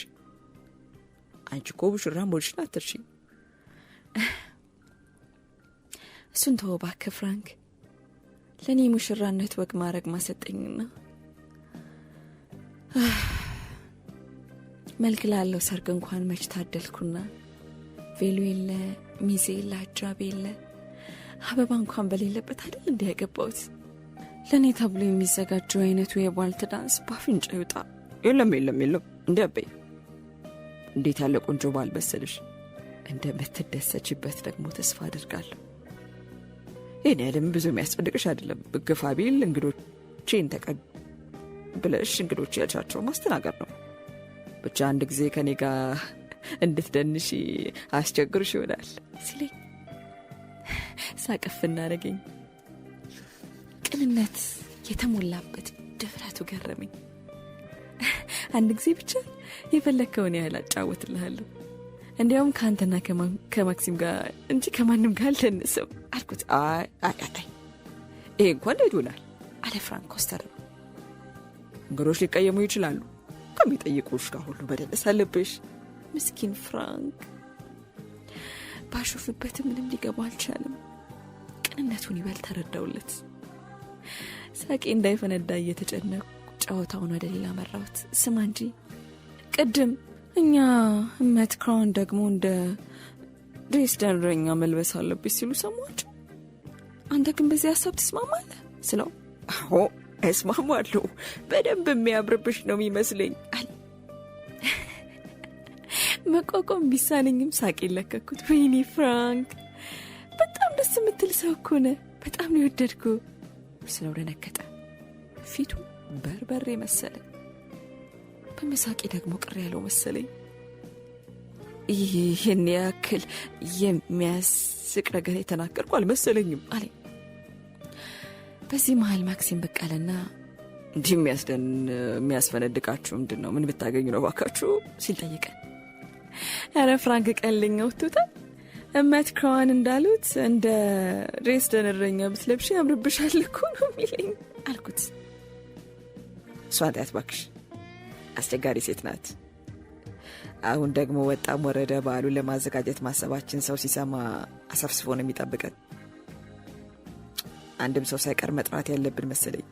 አንቺ እኮ ሙሽራ መሆንሽን አትርሺ። እሱን ተወው እባክህ ፍራንክ። ለእኔ ሙሽራነት ወግ ማድረግ ማሰጠኝና መልክ ላለው ሰርግ እንኳን መች ታደልኩና ቬሎ የለ፣ ሚዜ የለ፣ አጃቢ የለ፣ አበባ እንኳን በሌለበት አይደል እንዲህ ያገባሁት። ለእኔ ተብሎ የሚዘጋጀው አይነቱ የቧልት ዳንስ ባፍንጫ ይውጣ። የለም እንዲ አበይ፣ እንዴት ያለ ቆንጆ ባል መሰልሽ። እንደምትደሰችበት ደግሞ ተስፋ አድርጋለሁ። ይህን ያለም ብዙ የሚያስጨንቅሽ አይደለም። ግፋ ቢል እንግዶቼን ተቀብለሽ እንግዶች ያልሻቸው ማስተናገር ነው። ብቻ አንድ ጊዜ ከኔ ጋር እንድትደንሽ አስቸግርሽ ይሆናል ሲለኝ ሳቅፍ እናደረገኝ። ቅንነት የተሞላበት ድፍረቱ ገረመኝ። አንድ ጊዜ ብቻ የፈለግከውን ያህል አጫወትልሃለሁ፣ እንዲያውም ከአንተና ከማክሲም ጋር እንጂ ከማንም ጋር አልደንሰው አልኩት። አይ ይሄ እንኳን ይሆናል አለ ፍራንክ ኮስተር። እንግዶች ሊቀየሙ ይችላሉ፣ ከሚጠይቁሽ ጋር ሁሉ መደነስ አለብሽ። ምስኪን ፍራንክ ባሾፍበት ምንም ሊገባው አልቻለም። ቅንነቱን ይበል ተረዳውለት። ሳቄ እንዳይፈነዳ እየተጨነቁ ጨዋታውን ወደ ሌላ መራሁት። ስማ እንጂ ቅድም እኛ እመት ክራውን ደግሞ እንደ ድሬስ ደንረኛ መልበስ አለብሽ ሲሉ ሰማችሁ። አንተ ግን በዚህ ሀሳብ ትስማማለህ ስለው አዎ እስማማለሁ፣ በደንብ የሚያምርብሽ ነው የሚመስለኝ አለ። መቋቋም ቢሳነኝም ሳቄ ለከኩት። ወይኔ ፍራንክ በጣም ደስ የምትል ሰው እኮ ነህ፣ በጣም ነው የወደድኩ ስለው ደነገጠ። ፊቱ በርበሬ መሰለ። በመሳቄ ደግሞ ቅር ያለው መሰለኝ። ይህን ያክል የሚያስቅ ነገር የተናገርኩ አልመሰለኝም አለኝ። በዚህ መሃል ማክሲም በቃለና እንዲህ የሚያስፈነድቃችሁ ምንድን ነው? ምን ብታገኙ ነው ባካችሁ ሲል ጠየቀ። ኧረ ፍራንክ ቀልኛ ወጥቶታል። እመት ክራውን እንዳሉት እንደ ድሬስ ደንረኛ ብትለብሽ ያምርብሻል እኮ ነው የሚለኝ አልኩት። እሷ እንዳያት ባክሽ፣ አስቸጋሪ ሴት ናት። አሁን ደግሞ ወጣም ወረደ በዓሉን ለማዘጋጀት ማሰባችን ሰው ሲሰማ አሰፍስፎ ነው የሚጠብቀን። አንድም ሰው ሳይቀር መጥራት ያለብን መሰለኝ።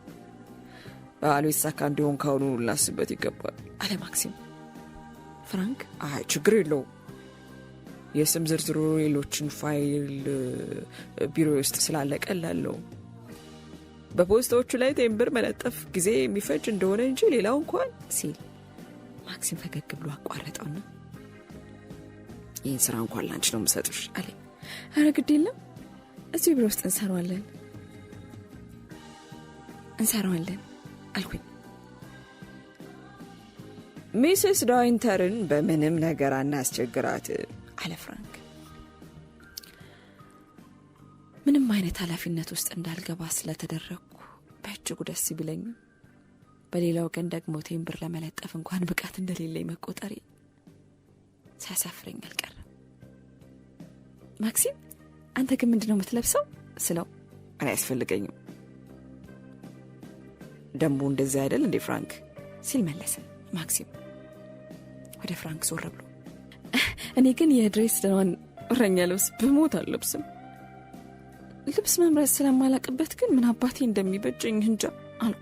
በዓሉ የተሳካ እንዲሆን ካሁኑ ልናስበት ይገባል አለ ማክሲም። ፍራንክ አይ ችግር የለው፣ የስም ዝርዝሩ ሌሎችን ፋይል ቢሮ ውስጥ ስላለቀላለው በፖስታዎቹ ላይ ቴምብር መለጠፍ ጊዜ የሚፈጅ እንደሆነ እንጂ ሌላው እንኳን ሲል ማክሲም ፈገግ ብሎ አቋረጠውና ይህን ስራ እንኳን ላንቺ ነው የምሰጥሽ አለ። ኧረ ግድ የለም እዚህ ቢሮ ውስጥ እንሰራዋለን አልኩኝ። ሚስስ ዳይንተርን በምንም ነገር አናስቸግራት አለ ፍራንክ። ምንም አይነት ኃላፊነት ውስጥ እንዳልገባ ስለተደረግኩ በእጅጉ ደስ ቢለኝም በሌላው ግን ደግሞ ቴምብር ለመለጠፍ እንኳን ብቃት እንደሌለኝ መቆጠሬ ሲያሳፍረኝ አልቀረም። ማክሲም አንተ ግን ምንድነው የምትለብሰው ስለው እኔ አያስፈልገኝም ደንቡ እንደዚህ አይደል እንዴ ፍራንክ ሲል መለሰ ማክሲም ወደ ፍራንክ ዞር ብሎ። እኔ ግን የድሬስ ደዋን እረኛ ልብስ ብሞት አልለብስም። ልብስ መምረጥ ስለማላቅበት ግን ምን አባቴ እንደሚበጀኝ እንጃ አለ።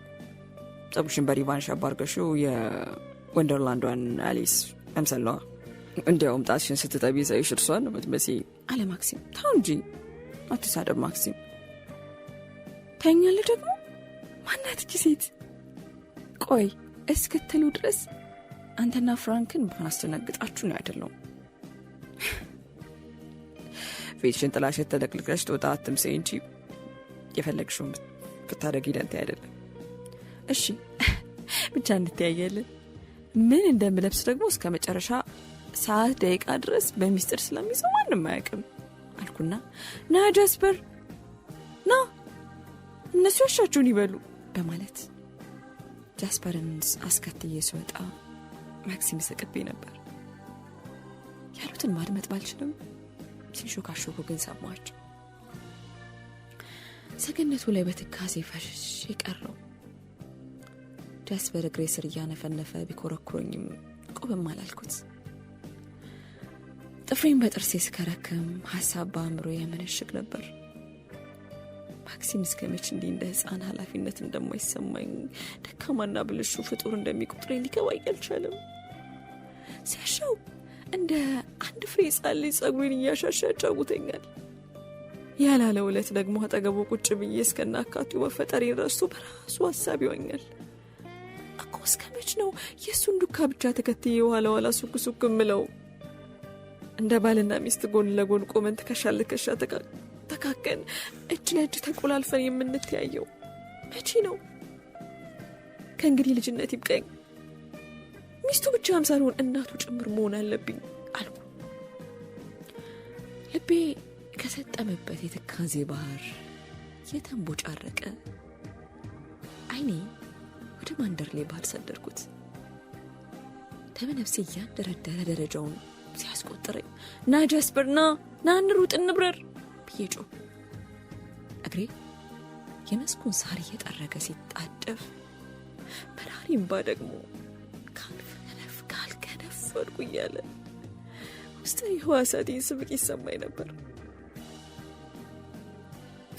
ጸጉርሽን በሪቫን ሻባርገሽው የወንደርላንዷን አሊስ መምሰለዋ። እንዲያውም ጣትሽን ስትጠቢ ሳይሽ እርሷን ነው የምትመስይ አለ ማክሲም። ታው እንጂ አትሳደብ ማክሲም። ታኛለህ ደግሞ ማናት እቺ ሴት? ቆይ እስክትሉ ድረስ አንተና ፍራንክን ባናስተናግጣችሁ ነው አይደለው? ፊትሽን ጥላሸት ተለቅልቀሽ ተወጣ አትምሰይ እንጂ የፈለግሽውን ብታደርጊ ደንታ አይደለም። እሺ ብቻ እንተያያለን። ምን እንደምለብስ ደግሞ እስከ መጨረሻ ሰዓት ደቂቃ ድረስ በሚስጥር ስለሚይዘው ማንም አያውቅም አልኩና ና ጃስፐር ና እነሱ ያሻቸውን ይበሉ በማለት ጃስፐርን አስከትዬ ስወጣ ማክሲም ይስቅብኝ ነበር። ያሉትን ማድመጥ ባልችልም ሲሾካሾኩ ግን ሰማቸው። ሰገነቱ ላይ በትካዜ ፈሽሽ የቀረው ጃስፐር እግሬ ስር እያነፈነፈ ቢኮረኩሮኝም ቆብም አላልኩት። ጥፍሬን በጥርሴ ስከረክም ሀሳብ በአእምሮ ያመነሽግ ነበር። ማክሲም እስከመች እንዲህ እንደ ሕፃን ኃላፊነት እንደማይሰማኝ ደካማና ብልሹ ፍጡር እንደሚቆጥረኝ ሊገባኝ አልቻለም። ሲያሻው እንደ አንድ ፍሬ ሕፃን ልጅ ጸጉሬን እያሻሻ ያጫውተኛል። ያላለ ዕለት ደግሞ አጠገቡ ቁጭ ብዬ እስከናካቴው መፈጠሬን ረስቶ በራሱ ሀሳብ ይዋኛል። እኮ እስከመች ነው የእሱን ዱካ ብቻ ተከትዬ የኋላ ኋላ ሱክ ሱክ እምለው? እንደ ባልና ሚስት ጎን ለጎን ቆመን ትከሻ ለትከሻ ተካከን እጅ ለእጅ ተቆላልፈን የምንተያየው መቼ ነው? ከእንግዲህ ልጅነት ይብቃኝ። ሚስቱ ብቻም ሳልሆን እናቱ ጭምር መሆን አለብኝ አልኩ። ልቤ ከሰጠመበት የትካዜ ባህር የተንቦጫረቀ አይኔ ወደ ማንደርሌ ባህር ሰደርኩት። ተመነፍሴ እያንደረደረ ደረጃውን ሲያስቆጥረኝ ና ጃስፐር ና እንሩጥ እንብረር ብዬ ጮህ። እግሬ የመስኩን ሳር እየጠረገ ሲጣደፍ በራሪ እምባ ደግሞ ካልከነፍ ወድቁ እያለ ውስጥ የህዋሳቴን ስብቅ ይሰማኝ ነበር።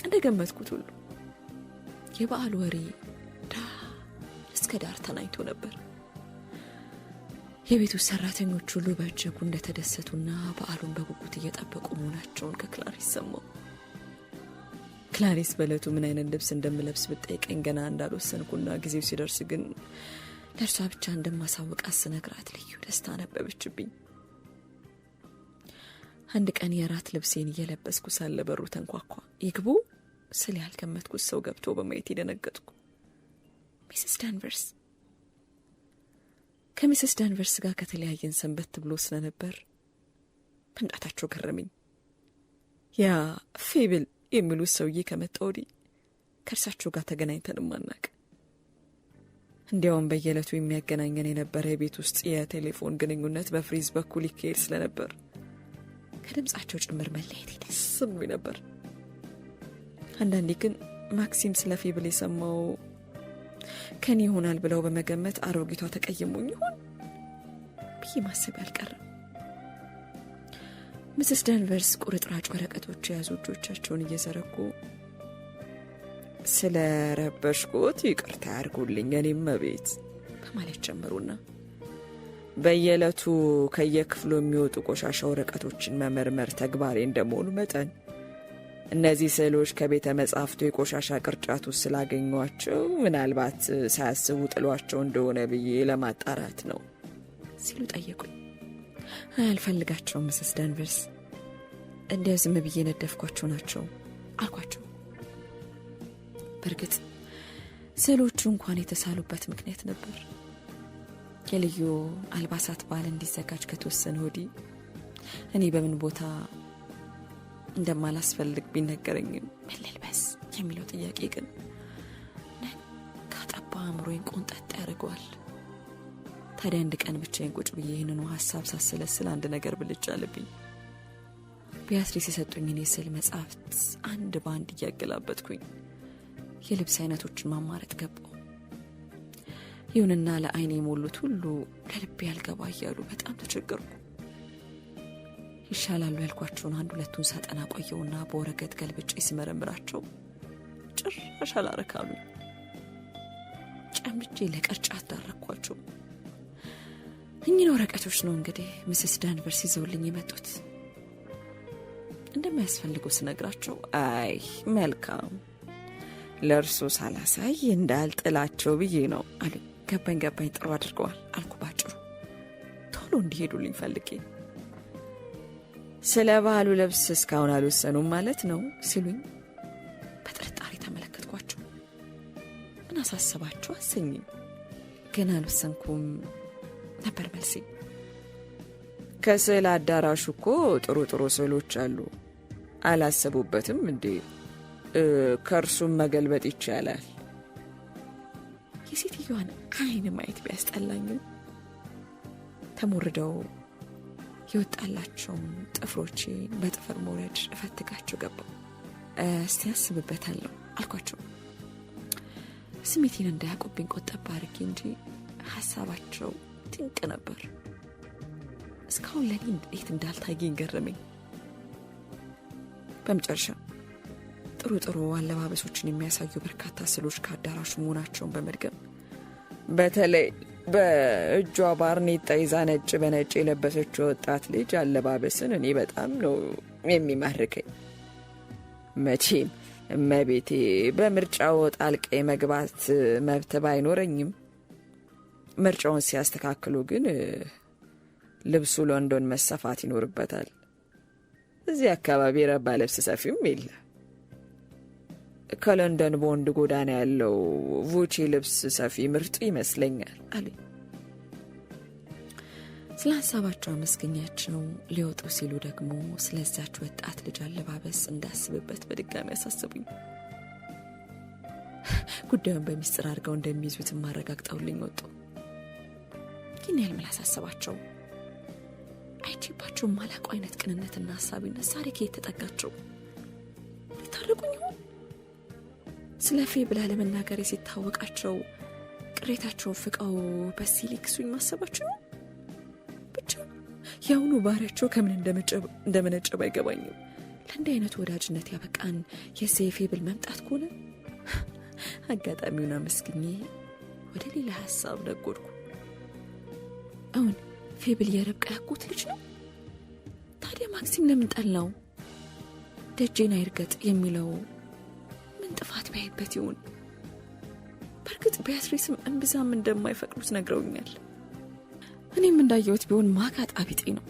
እንደገመትኩት ሁሉ የበዓል ወሬ እስከ ዳር ተናኝቶ ነበር። የቤቱ ሰራተኞች ሁሉ በእጅጉ እንደተደሰቱና በዓሉን በጉጉት እየጠበቁ መሆናቸውን ከክላሪስ ሰማሁ። ክላሪስ በዕለቱ ምን አይነት ልብስ እንደምለብስ ብጠይቀኝ ገና እንዳልወሰንኩና ጊዜው ሲደርስ ግን ለእርሷ ብቻ እንደማሳውቃት ስነግራት ልዩ ደስታ ነበበችብኝ። አንድ ቀን የራት ልብሴን እየለበስኩ ሳለ በሩ ተንኳኳ። ይግቡ ስል ያልገመትኩት ሰው ገብቶ በማየት ደነገጥኩ። ሚስስ ዳንቨርስ። ከሚስስ ዳንቨርስ ጋር ከተለያየን ሰንበት ብሎ ስለነበር መምጣታቸው ገረመኝ። ያ ፌብል የሚሉት ሰውዬ ከመጣ ወዲህ ከእርሳቸው ጋር ተገናኝተንም አናውቅ። እንዲያውም በየዕለቱ የሚያገናኘን የነበረ የቤት ውስጥ የቴሌፎን ግንኙነት በፍሪዝ በኩል ይካሄድ ስለነበር ከድምጻቸው ጭምር መለየት ደስ ብሎኝ ነበር። አንዳንዴ ግን ማክሲም ስለ ፌብል የሰማው ከኔ ይሆናል ብለው በመገመት አሮጊቷ ተቀይሞኝ ይሆን ብዬ ማሰብ ያልቀረም። ሚስስ ዳንቨርስ ቁርጥራጭ ወረቀቶች የያዙ እጆቻቸውን እየዘረጉ ስለ ረበሽኩት ይቅርታ ያድርጉልኝ እኔም ቤት በማለት ጀመሩና በየዕለቱ ከየክፍሉ የሚወጡ ቆሻሻ ወረቀቶችን መመርመር ተግባሬ እንደመሆኑ መጠን እነዚህ ስዕሎች ከቤተ መጻሕፍቱ የቆሻሻ ቅርጫት ውስጥ ስላገኟቸው ምናልባት ሳያስቡ ጥሏቸው እንደሆነ ብዬ ለማጣራት ነው ሲሉ ጠየቁኝ። አልፈልጋቸውም ሚስስ ዳንቨርስ፣ እንዲያው ዝም ብዬ ነደፍኳቸው ናቸው አልኳቸው። በእርግጥ ስዕሎቹ እንኳን የተሳሉበት ምክንያት ነበር። የልዩ አልባሳት በዓል እንዲዘጋጅ ከተወሰነ ወዲህ እኔ በምን ቦታ እንደማላስፈልግ ቢነገረኝም ምን ልልበስ የሚለው ጥያቄ ግን ካጠባ አእምሮዬን ቆንጠጥ ያደርገዋል። ታዲያ አንድ ቀን ብቻዬን ቁጭ ብዬ ይህንኑ ሀሳብ ሳስለስል አንድ ነገር ብልጭ አለብኝ። ቢያትሪስ የሰጡኝን የስዕል መጽሐፍት አንድ በአንድ እያገላበጥኩኝ የልብስ አይነቶችን ማማረት ገባው። ይሁንና ለአይኔ የሞሉት ሁሉ ለልቤ ያልገባ እያሉ በጣም ተቸገርኩ። ይሻላሉ ያልኳቸውን አንድ ሁለቱን ሳጠና ቆየውና በወረቀት ገልብጬ ስመረምራቸው ጭራሽ አላረካሉ። ጨምጬ ለቅርጫት ዳረኳቸው። እኚህን ወረቀቶች ነው እንግዲህ ሚስስ ዳንቨርስ ይዘውልኝ የመጡት። እንደማያስፈልጉ ስነግራቸው አይ መልካም ለእርሱ ሳላሳይ እንዳልጥላቸው ብዬ ነው አሉ። ገባኝ ጥሩ አድርገዋል አልኩ ባጭሩ ቶሎ እንዲሄዱልኝ ፈልጌ። ስለ ባህሉ ልብስ እስካሁን አልወሰኑም ማለት ነው ሲሉኝ በጥርጣሬ ተመለከትኳቸው። ምን አሳሰባቸው አሰኝም። ግን አልወሰንኩም ነበር መልሴ። ከስዕል አዳራሹ እኮ ጥሩ ስዕሎች አሉ። አላሰቡበትም እንዴ? ከእርሱም መገልበጥ ይቻላል። የሴትዮዋን አይን ማየት ቢያስጠላኝም ተሞርደው የወጣላቸውን ጥፍሮቼ በጥፍር ሞረድ እፈትጋቸው ገባው። እስቲ ያስብበታለሁ አልኳቸው። ስሜቴን እንዳያውቁብኝ ቆጠብ አድርጌ እንጂ ሐሳባቸው ድንቅ ነበር። እስካሁን ለኔ እንዴት እንዳልታየኝ ገረመኝ። በመጨረሻ ጥሩ አለባበሶችን የሚያሳዩ በርካታ ስዕሎች ከአዳራሹ መሆናቸውን በመድገም በተለይ በእጇ ባርኔጣ ይዛ ነጭ በነጭ የለበሰች ወጣት ልጅ አለባበስን እኔ በጣም ነው የሚማርከኝ። መቼም እመቤቴ በምርጫው ጣልቃ የመግባት መብት ባይኖረኝም ምርጫውን ሲያስተካክሉ ግን ልብሱ ሎንዶን መሰፋት ይኖርበታል። እዚህ አካባቢ ረባ ልብስ ሰፊም የለ። ከለንደን ቦንድ ጎዳና ያለው ቮቼ ልብስ ሰፊ ምርጡ ይመስለኛል አለኝ። ስለ ሀሳባቸው አመስገኛቸው ሊወጡ ሲሉ ደግሞ ስለዛች ወጣት ልጅ አለባበስ እንዳስብበት በድጋሚ ያሳስቡኝ። ጉዳዩን በሚስጥር አድርገው እንደሚይዙት ማረጋግጠውልኝ ወጡ። ግን ያልመላ አሳሰባቸው። አይቼባቸው ማላቁ አይነት ቅንነትና ሐሳቢነት ዛሬ ከየት ተጠጋቸው? ሊታረቁኝ ይሆን? ስለ ፌብል ለመናገር ሲታወቃቸው ቅሬታቸውን ፍቀው በሲሊክሱኝ ማሰባቸው ነው። ብቻ ያውኑ ባህሪያቸው ከምን እንደመነጨ ባይገባኝም ለእንዲህ አይነቱ ወዳጅነት ያበቃን የዚህ ፌብል መምጣት ከሆነ አጋጣሚውን አመስግኜ ወደ ሌላ ሐሳብ ነጎድኩ። አሁን ፌብል የርብቃ ያጎት ልጅ ነው። ታዲያ ማክሲም ለምን ጠላው? ደጄን አይርገጥ የሚለው ምን ጥፋት ቢያይበት ይሆን? በእርግጥ ቢያትሪስም እምብዛም እንደማይፈቅዱት ነግረውኛል። እኔም እንዳየሁት ቢሆን ማጋጣ ቢጤ ነው።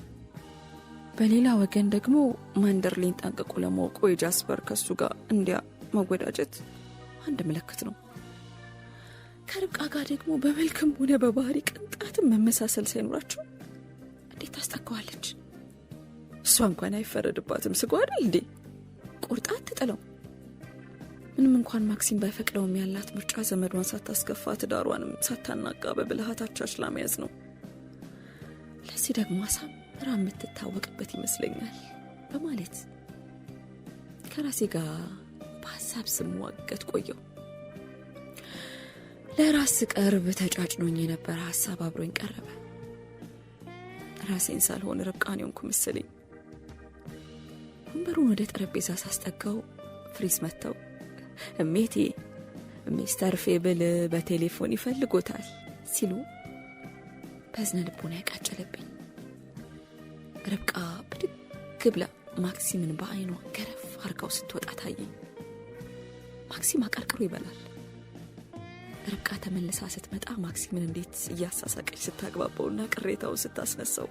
በሌላ ወገን ደግሞ ማንደርሊን ጠንቅቆ ለማወቁ የጃስፐር ከሱ ጋር እንዲያ መወዳጀት አንድ ምልክት ነው። ከርብቃ ጋር ደግሞ በመልክም ሆነ በባህሪ ቅንጣትም መመሳሰል ሳይኖራቸው እንዴት ታስጠቀዋለች? እሷ እንኳን አይፈረድባትም። ስጓ አይደል እንዴ? ቁርጣት ትጥለው። ምንም እንኳን ማክሲም ባይፈቅደውም ያላት ምርጫ ዘመዷን ሳታስከፋ ትዳሯንም ሳታናጋ በብልሃታቻች ላመያዝ ነው። ለዚህ ደግሞ አሳምራ የምትታወቅበት ይመስለኛል በማለት ከራሴ ጋር በሀሳብ ስሟገት ቆየው። ለራስ ቀርብ ተጫጭኖኝ የነበረ ሀሳብ አብሮኝ ቀረበ። ራሴን ሳልሆን ርብቃን ሆንኩ መሰለኝ። ወንበሩን ወደ ጠረጴዛ ሳስጠጋው ፍሪስ መተው እሜቴ ሚስተር ፌብል በቴሌፎን ይፈልጎታል ሲሉ በዝነ ልቦና ያቃጨለብኝ። ርብቃ ብድግ ብላ ማክሲምን በአይኗ ገረፍ አርጋው ስትወጣ ታየኝ። ማክሲም አቀርቅሮ ይበላል። ርብቃ ተመልሳ ስትመጣ ማክሲምን እንዴት እያሳሳቀች ስታግባባውና ቅሬታውን ስታስነሳው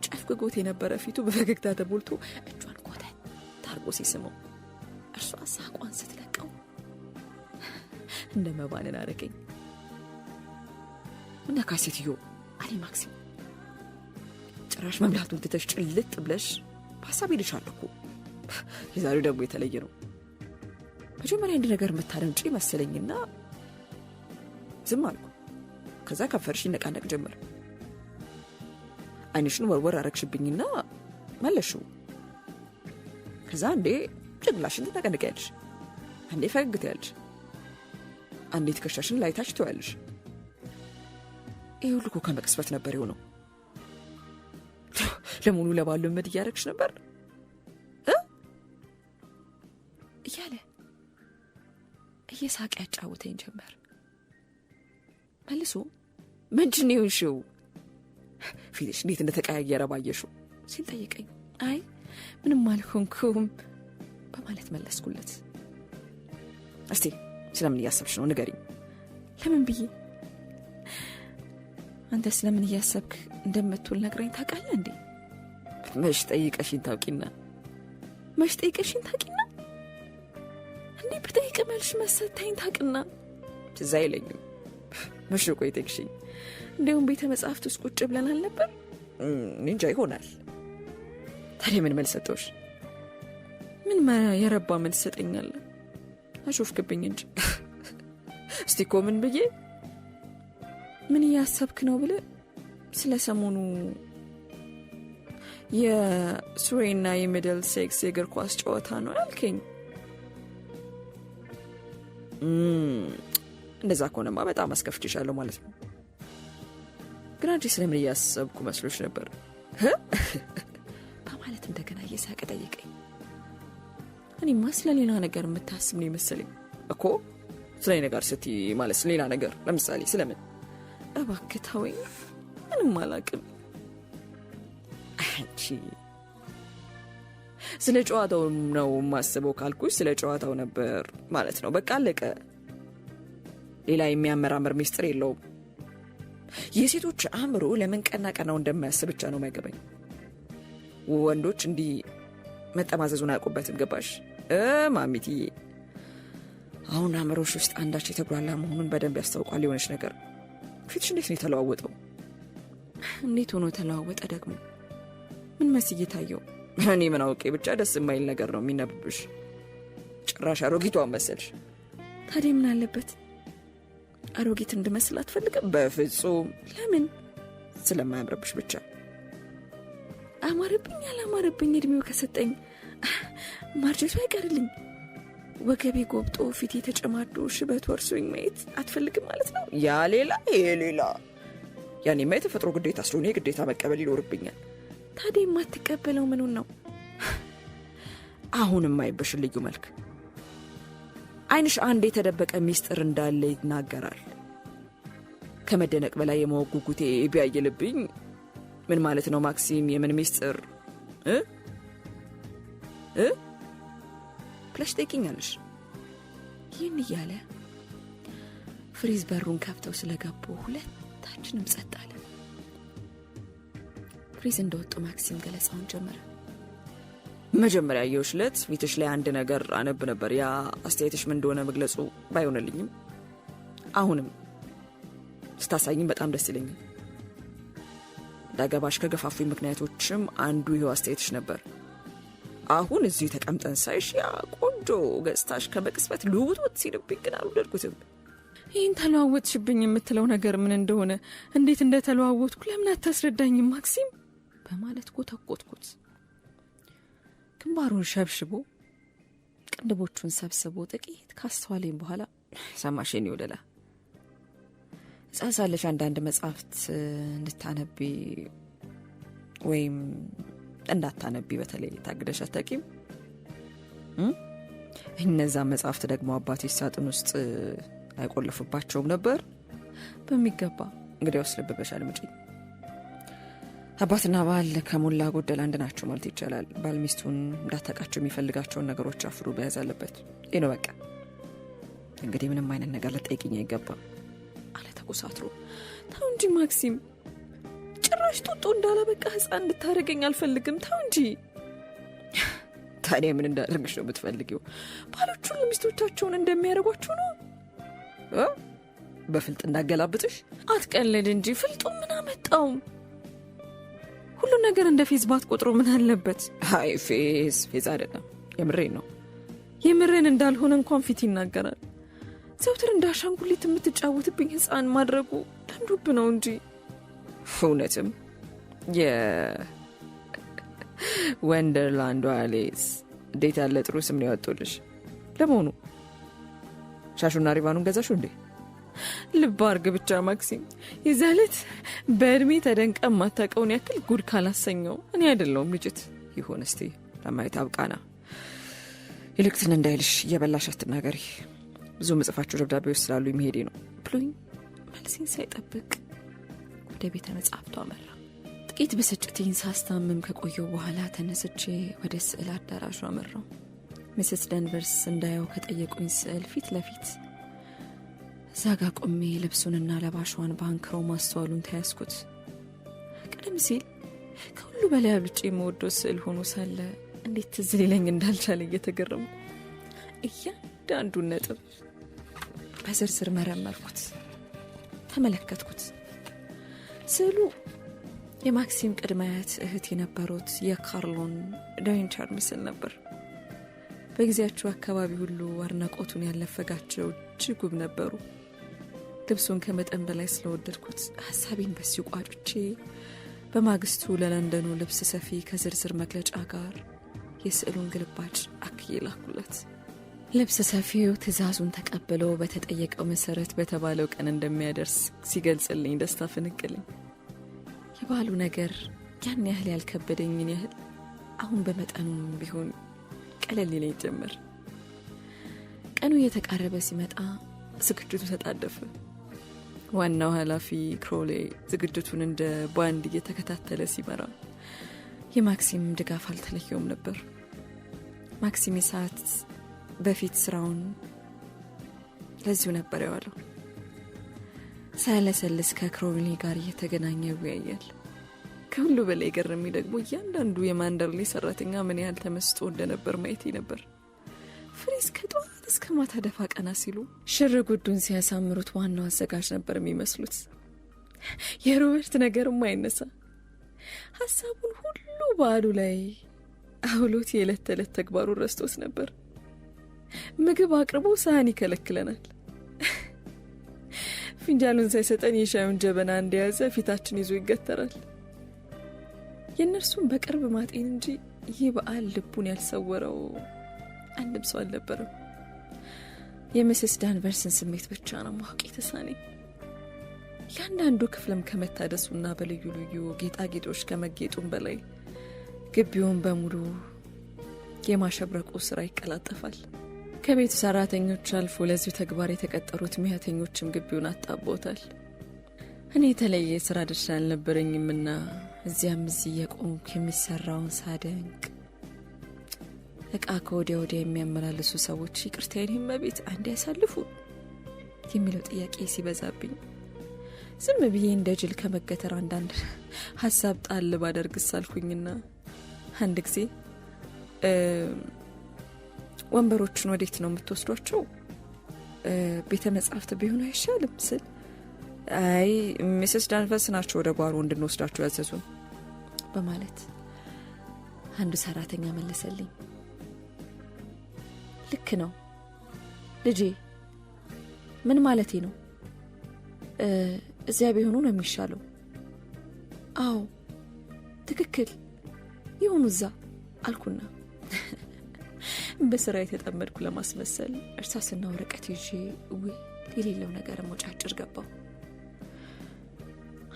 ጨፍግጎት የነበረ ፊቱ በፈገግታ ተሞልቶ እጇን ኮተት ታርጎ ሲስመው እርሷ ሳቋን ስትለቀው እንደ መባንን አረገኝ። እና ካሴትዮ አለ ማክሲም ጭራሽ መብላቱን ትተሽ ጭልጥ ብለሽ በሀሳብ ይልሻለሁ እኮ። የዛሬው ደግሞ የተለየ ነው። መጀመሪያ አንድ ነገር የምታረምጪ መሰለኝና ዝም አልኩ። ከዛ ከፈርሽ ይነቃነቅ ጀመር። አይንሽን ወርወር አረግሽብኝና መለሽው። ከዛ አንዴ ጭግላሽን ትነቀንቂያለሽ፣ አንዴ ፈገግ ትያለሽ፣ አንዴ ትከሻሽን ላይታች ትያለሽ። ይሄ ሁሉ እኮ ከመቅስፈት ነበር የሆነው። ለሙሉ ለባሉ መድ እያረግሽ ነበር እያለ እየሳቀ ያጫውተኝ ጀመር። መልሶ ምንድን ይሁንሽው ፊትሽ እንዴት እንደተቀያየረ ባየሽው ሲል ጠይቀኝ። አይ ምንም አልሆንኩም በማለት መለስኩለት። እስቲ ስለምን እያሰብሽ ነው ንገሪኝ። ለምን ብዬ? አንተ ስለምን እያሰብክ እንደምትውል ነግረኝ ታውቃለህ እንዴ? መች ጠይቀሽኝ ታውቂና እንዴ ብጠይቅ መልሽ መሰታኝ ታውቅና ትዝ አይለኝም። መች ነው ቆይ ጠይቅሽኝ? እንዲሁም ቤተ መጽሐፍት ውስጥ ቁጭ ብለን አልነበር? እንጃ ይሆናል። ታዲያ ምን መልስ ሰጠሁሽ? ምን የረባ መልስ ሰጠኛለህ? አሾፍክብኝ እንጂ። እስቲ እኮ ምን ብዬ? ምን እያሰብክ ነው ብለህ ስለ ሰሞኑ የሱሬና የሚድል ሴክስ የእግር ኳስ ጨዋታ ነው ያልከኝ። እንደዛ ከሆነማ በጣም አስከፍቼሻለሁ ማለት ነው። ግን አንቺ ስለምን እያሰብኩ መስሎሽ ነበር በማለት እንደገና እየሳቀ ጠየቀኝ። እኔማ ስለሌላ ነገር የምታስብ ነው ይመስለኝ እኮ። ስለሌላ ነገር ስትይ ማለት ስለሌላ ነገር ለምሳሌ ስለምን? እባክህ ተወኝ፣ ምንም አላውቅም። አንቺ ስለ ጨዋታው ነው ማስበው ካልኩሽ ስለ ጨዋታው ነበር ማለት ነው። በቃ አለቀ። ሌላ የሚያመራምር ሚስጥር የለውም። የሴቶች አእምሮ ለምን ቀና ቀናው እንደማያስብ ብቻ ነው የማይገባኝ። ወንዶች እንዲህ መጠማዘዙን አያውቁበትም። ገባሽ ማሚትዬ? አሁን አእምሮሽ ውስጥ አንዳች የተጓላ መሆኑን በደንብ ያስታውቃል። የሆነች ነገር ፊትሽ እንዴት ነው የተለዋወጠው? እንዴት ሆኖ ተለዋወጠ ደግሞ? ምን መስዬ ታየው? እኔ ምን አውቄ፣ ብቻ ደስ የማይል ነገር ነው የሚነብብሽ። ጭራሽ አሮጊቷን መሰልሽ። ታዲያ ምን አለበት? አሮጊት እንድመስል አትፈልግም? በፍጹም። ለምን? ስለማያምርብሽ ብቻ። አማረብኝ አላማረብኝ እድሜው ከሰጠኝ ማርጀቱ አይቀርልኝ። ወገቤ ጎብጦ ፊቴ ተጨማዶ ሽበት ወርሶኝ ማየት አትፈልግም ማለት ነው? ያ ሌላ ይሄ ሌላ። ያኔማ የተፈጥሮ ግዴታ ስለሆነ ግዴታ መቀበል ይኖርብኛል። ታዲያ የማትቀበለው ምኑን ነው? አሁንም አይበሽን ልዩ መልክ። አይንሽ አንድ የተደበቀ ሚስጥር እንዳለ ይናገራል። ከመደነቅ በላይ የማወቅ ጉጉቴ ቢያየልብኝ ምን ማለት ነው ማክሲም? የምን ሚስጥር ብለሽ ጠይቂኛለሽ። ይህን እያለ ፍሪዝ በሩን ከፍተው ስለገቡ ሁለታችንም ጸጥ አለ። ፍሪዝ እንደወጡ ማክሲም ገለጻውን ጀመረ። መጀመሪያ ያየሁሽ ዕለት ፊትሽ ላይ አንድ ነገር አነብ ነበር። ያ አስተያየትሽ ምን እንደሆነ መግለጹ ባይሆንልኝም አሁንም ስታሳይኝ በጣም ደስ ይለኛል። ዳገባሽ ከገፋፉኝ ምክንያቶችም አንዱ ይሄው አስተያየትሽ ነበር። አሁን እዚሁ ተቀምጠን ሳይሽ ያ ቆንጆ ገጽታሽ ከመቅስበት ልውጥወጥ ሲልብኝ ግን አልወደድኩትም። ይህን ተለዋወጥሽብኝ የምትለው ነገር ምን እንደሆነ፣ እንዴት እንደተለዋወጥኩ ለምን አታስረዳኝም ማክሲም? በማለት ኮተኮትኩት። ግንባሩን ሸብሽቦ ቅንድቦቹን ሰብስቦ ጥቂት ካስተዋለኝ በኋላ ሰማሽኝ ይወደላ ጻሳለሽ አንዳንድ መጽሐፍት እንድታነቢ ወይም እንዳታነቢ በተለይ ታግደሽ አታቂም? እነዛ መጽሐፍት ደግሞ አባትሽ ሳጥን ውስጥ አይቆልፍባቸውም ነበር? በሚገባ። እንግዲህ ወስልብበሽ አልምጪኝ። አባትና ባል ከሞላ ጎደል አንድ ናቸው ማለት ይቻላል። ባል ሚስቱን እንዳታቃቸው የሚፈልጋቸውን ነገሮች አፍሩ በያዝ አለበት። ይህ ነው በቃ። እንግዲህ ምንም አይነት ነገር ልጠይቅኝ አይገባም አለ ተኮሳትሮ። ታው እንጂ ማክሲም፣ ጭራሽ ጡጦ እንዳለ በቃ ህፃን እንድታደርገኝ አልፈልግም። ታው እንጂ። ታዲያ ምን እንዳደርግሽ ነው የምትፈልጊው? ባሎቹ ለሚስቶቻቸውን እንደሚያደርጓቸው ነው? በፍልጥ እንዳገላብጥሽ? አትቀልድ እንጂ። ፍልጡ ምን አመጣው? ሁሉ ነገር እንደ ፌዝ ባትቆጥሮ ምን አለበት? አይ ፌዝ አይደለም፣ የምሬን ነው። የምሬን እንዳልሆነ እንኳን ፊት ይናገራል። ዘውትር እንዳሻንጉሊት የምትጫወትብኝ ህፃን ማድረጉ ለምዱብ ነው እንጂ። እውነትም የወንደርላንድ አሌስ እንዴት ያለ ጥሩ ስም ነው ያወጡልሽ። ለመሆኑ ሻሹና ሪባኑን ገዛሹ እንዴ? ልብ አርግ ብቻ ማክሲም፣ የዛለት በእድሜ ተደንቀ ማታቀውን ያክል ጉድ ካላሰኘው እኔ አይደለሁም ልጅት። ይሆን እስቲ ለማየት አብቃና። ይልቅትን እንዳይልሽ እየበላሽ አትናገሪ። ብዙ መጽፋቸው ደብዳቤዎች ስላሉ የሚሄዴ ነው ብሎኝ መልሴን ሳይጠብቅ ወደ ቤተ መጽሐፍቱ አመራ። ጥቂት ብስጭቴን ሳስታምም ከቆየው በኋላ ተነስቼ ወደ ስዕል አዳራሹ አመራው። ሚስስ ደንቨርስ እንዳየው ከጠየቁኝ ስዕል ፊት ለፊት እዛ ጋ ቆሜ ልብሱንና ለባሿን ባንክረው ማስተዋሉን ተያዝኩት። ቀደም ሲል ከሁሉ በላይ አብልጬ የምወደው ስዕል ሆኖ ሳለ እንዴት ትዝ ሊለኝ እንዳልቻለ እየተገረምኩ እያንዳንዱን ነጥብ በዝርዝር መረመርኩት፣ ተመለከትኩት። ስዕሉ የማክሲም ቅድመ አያት እህት የነበሩት የካርሎን ዳዊንቸር ምስል ነበር። በጊዜያቸው አካባቢ ሁሉ አድናቆቱን ያለፈጋቸው እጅግ ውብ ነበሩ። ልብሱን ከመጠን በላይ ስለወደድኩት ሀሳቤን በሲው ቋጭቼ በማግስቱ ለለንደኑ ልብስ ሰፊ ከዝርዝር መግለጫ ጋር የስዕሉን ግልባጭ አክዬ ላኩለት። ልብስ ሰፊው ትዕዛዙን ተቀብሎ በተጠየቀው መሰረት በተባለው ቀን እንደሚያደርስ ሲገልጽልኝ ደስታ ፍንቅልኝ። የባሉ ነገር ያን ያህል ያልከበደኝን ያህል አሁን በመጠኑም ቢሆን ቀለል ይለኝ ጀመር። ቀኑ እየተቃረበ ሲመጣ ዝግጅቱ ተጣደፈ። ዋናው ኃላፊ ክሮሌ ዝግጅቱን እንደ ባንድ እየተከታተለ ሲመራ የማክሲም ድጋፍ አልተለየውም ነበር። ማክሲም ሰዓት በፊት ስራውን ለዚሁ ነበር ያዋለው። ሳያለሰልስ ከክሮሊ ጋር እየተገናኘ ይወያያል። ከሁሉ በላይ ገረሚ ደግሞ እያንዳንዱ የማንደርሊ ሰራተኛ ምን ያህል ተመስጦ እንደነበር ማየቴ ነበር። ፍሬስ ከጠዋት እስከ ማታ ደፋ ቀና ሲሉ ሽር ጉዱን ሲያሳምሩት ዋናው አዘጋጅ ነበር የሚመስሉት። የሮበርት ነገርም አይነሳ። ሀሳቡን ሁሉ በዓሉ ላይ አውሎት የዕለት ተዕለት ተግባሩን ረስቶት ነበር። ምግብ አቅርቦ ሳህን ይከለክለናል። ፍንጃሉን ሳይሰጠን የሻዩን ጀበና እንደያዘ ፊታችን ይዞ ይገተራል። የእነርሱም በቅርብ ማጤን እንጂ ይህ በዓል ልቡን ያልሰወረው አንድም ሰው አልነበረም። የሚስስ ዳንቨርስን ስሜት ብቻ ነው ማወቅ የተሳነኝ። ያንዳንዱ ክፍልም ከመታደሱና በልዩ ልዩ ጌጣጌጦች ከመጌጡም በላይ ግቢውን በሙሉ የማሸብረቁ ስራ ይቀላጠፋል። ከቤቱ ሰራተኞች አልፎ ለዚሁ ተግባር የተቀጠሩት ሙያተኞችም ግቢውን አጣቦታል። እኔ የተለየ ስራ ድርሻ አልነበረኝምና እዚያም እዚህ የቆምኩ የሚሰራውን ሳደንቅ እቃ ከወዲያ ወዲያ የሚያመላልሱ ሰዎች ይቅርታዬን እመቤት አንድ ያሳልፉ የሚለው ጥያቄ ሲበዛብኝ ዝም ብዬ እንደ ጅል ከመገተር አንዳንድ ሀሳብ ጣል ባደርግስ አልኩኝና አንድ ጊዜ ወንበሮችን ወዴት ነው የምትወስዷቸው? ቤተ መጻሕፍት ቢሆን አይሻልም ስል አይ ሚስስ ዳንቨርስ ናቸው ወደ ጓሮ እንድንወስዳቸው ያዘዙን በማለት አንዱ ሰራተኛ መለሰልኝ። ልክ ነው ልጄ፣ ምን ማለቴ ነው? እዚያ ቢሆኑ ነው የሚሻለው። አዎ ትክክል ይሁኑ እዛ አልኩና በስራ የተጠመድኩ ለማስመሰል እርሳስና ወረቀት ይዤ የሌለው ነገር ሞጫጭር ገባው።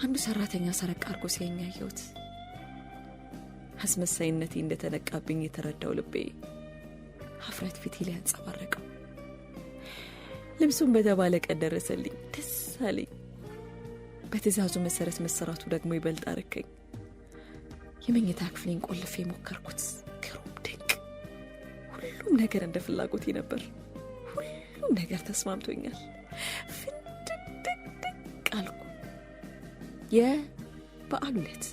አንዱ ሰራተኛ ሰረቅ አርጎ ሲያኝ አየሁት። አስመሳይነቴ እንደተነቃብኝ የተረዳው ልቤ ሀፍረት ፊቴ ላይ አንጸባረቀው። ልብሱን በተባለ ቀን ደረሰልኝ፣ ደስ አለኝ። በትዕዛዙ መሰረት መሰራቱ ደግሞ ይበልጥ አረከኝ። የመኝታ ክፍሌን ቆልፌ ሞከርኩት። ግሩም ድንቅ፣ ሁሉም ነገር እንደ ፍላጎቴ ነበር። ሁሉም ነገር ተስማምቶኛል። ፍንድቅ አልኩ። የበዓሉ ዕለት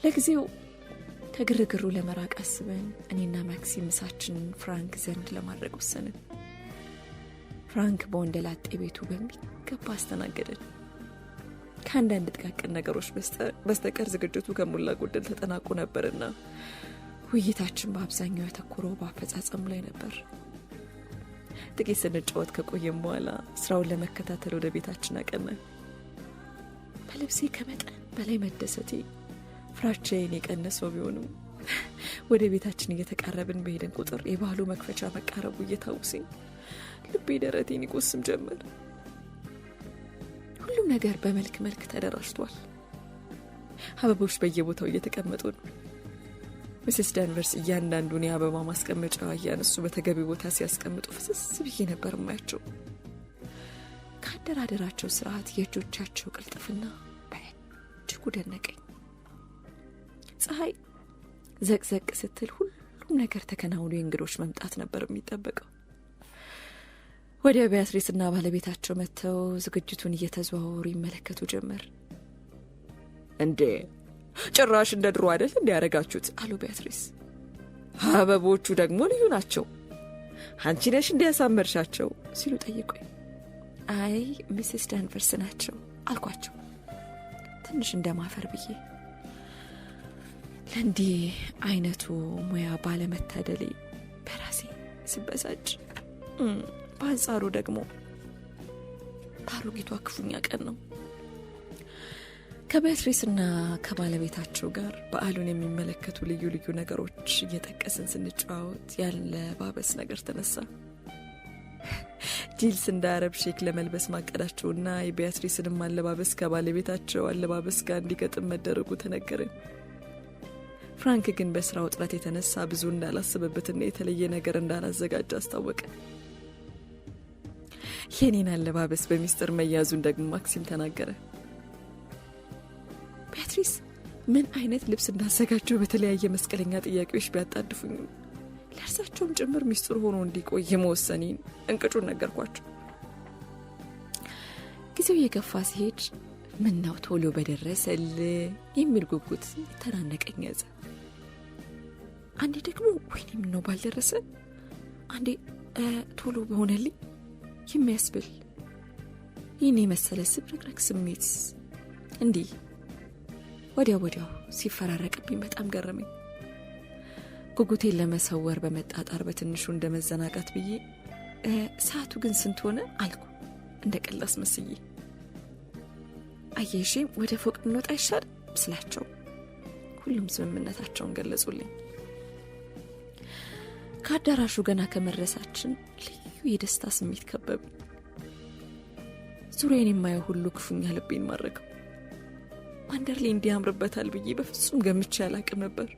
ለጊዜው ከግርግሩ ለመራቅ አስበን እኔና ማክሲም ምሳችንን ፍራንክ ዘንድ ለማድረግ ወሰንን። ፍራንክ በወንደላጤ ቤቱ በሚገባ አስተናገደን። ከአንዳንድ ጥቃቅን ነገሮች በስተቀር ዝግጅቱ ከሞላ ጎደል ተጠናቆ ነበርና ውይይታችን በአብዛኛው ያተኮረው በአፈጻጸሙ ላይ ነበር። ጥቂት ስንጫወት ከቆየም በኋላ ስራውን ለመከታተል ወደ ቤታችን አቀናን። በልብሴ ከመጠን በላይ መደሰቴ ፍራቻዬን የቀነሰው ቢሆንም ወደ ቤታችን እየተቃረብን በሄደን ቁጥር የባህሉ መክፈቻ መቃረቡ እየታወሰኝ ልቤ ደረቴን ይቆስም ጀመር። ሁሉም ነገር በመልክ መልክ ተደራጅቷል። አበቦች በየቦታው እየተቀመጡ ነው። ሚስስ ዳንቨርስ እያንዳንዱን የአበባ ማስቀመጫ እያነሱ በተገቢ ቦታ ሲያስቀምጡ ፍስስ ብዬ ነበር ማያቸው። ከአደራደራቸው ስርዓት የእጆቻቸው ቅልጥፍና በእጅጉ ደነቀኝ። ፀሐይ ዘቅዘቅ ስትል ሁሉም ነገር ተከናውኖ የእንግዶች መምጣት ነበር የሚጠበቀው። ወዲያ ቢያትሪስና ባለቤታቸው መጥተው ዝግጅቱን እየተዘዋወሩ ይመለከቱ ጀመር። እንዴ ጭራሽ እንደ ድሮ አይደል እንዲያረጋችሁት አሉ ቢያትሪስ። አበቦቹ ደግሞ ልዩ ናቸው፣ አንቺ ነሽ እንዲያሳመርሻቸው ሲሉ ጠይቁኝ። አይ ሚስስ ዳንቨርስ ናቸው አልኳቸው ትንሽ እንደማፈር ብዬ። ለእንዲህ አይነቱ ሙያ ባለመታደሌ በራሴ ስበሳጭ፣ በአንጻሩ ደግሞ አሮጊቷ ክፉኛ ቀን ነው። ከቤትሪስና ከባለቤታቸው ጋር በዓሉን የሚመለከቱ ልዩ ልዩ ነገሮች እየጠቀስን ስንጫወት ያለባበስ ነገር ተነሳ። ጂልስ እንደ አረብ ሼክ ለመልበስ ማቀዳቸውና የቤትሪስንም አለባበስ ከባለቤታቸው አለባበስ ጋር እንዲገጥም መደረጉ ተነገረን። ፍራንክ ግን በስራ ውጥረት የተነሳ ብዙ እንዳላስበበትና የተለየ ነገር እንዳላዘጋጀ አስታወቀ። የኔን አለባበስ በሚስጥር መያዙን ደግሞ ማክሲም ተናገረ። ቤትሪስ ምን አይነት ልብስ እንዳዘጋጀው በተለያየ መስቀለኛ ጥያቄዎች ቢያጣድፉኝ ለእርሳቸውም ጭምር ሚስጥር ሆኖ እንዲቆይ መወሰኔን እንቅጩን ነገርኳቸው። ጊዜው የገፋ ሲሄድ ምነው ቶሎ በደረሰል የሚል ጉጉት ተናነቀኝ ያዘ። አንዴ ደግሞ ወይኔ ምነው ባልደረሰ፣ አንዴ ቶሎ በሆነልኝ የሚያስብል ይህን የመሰለ ስብርቅርቅ ስሜት እንዲህ ወዲያው ሲፈራረቅብኝ በጣም ገረመኝ። ጉጉቴን ለመሰወር በመጣጣር በትንሹ እንደመዘናጋት ብዬ ሰዓቱ ግን ስንት ሆነ አልኩ እንደ ቀላስ መስዬ። አየሽም ወደ ፎቅ እንወጣ ይሻል ስላቸው ሁሉም ስምምነታቸውን ገለጹልኝ። ከአዳራሹ ገና ከመድረሳችን ልዩ የደስታ ስሜት ከበበኝ። ዙሪያዬን የማየው ሁሉ ክፉኛ ልቤን ማረከው። ማንደርሌ እንዲያምርበታል ብዬ በፍጹም ገምቼ አላቅም ነበር።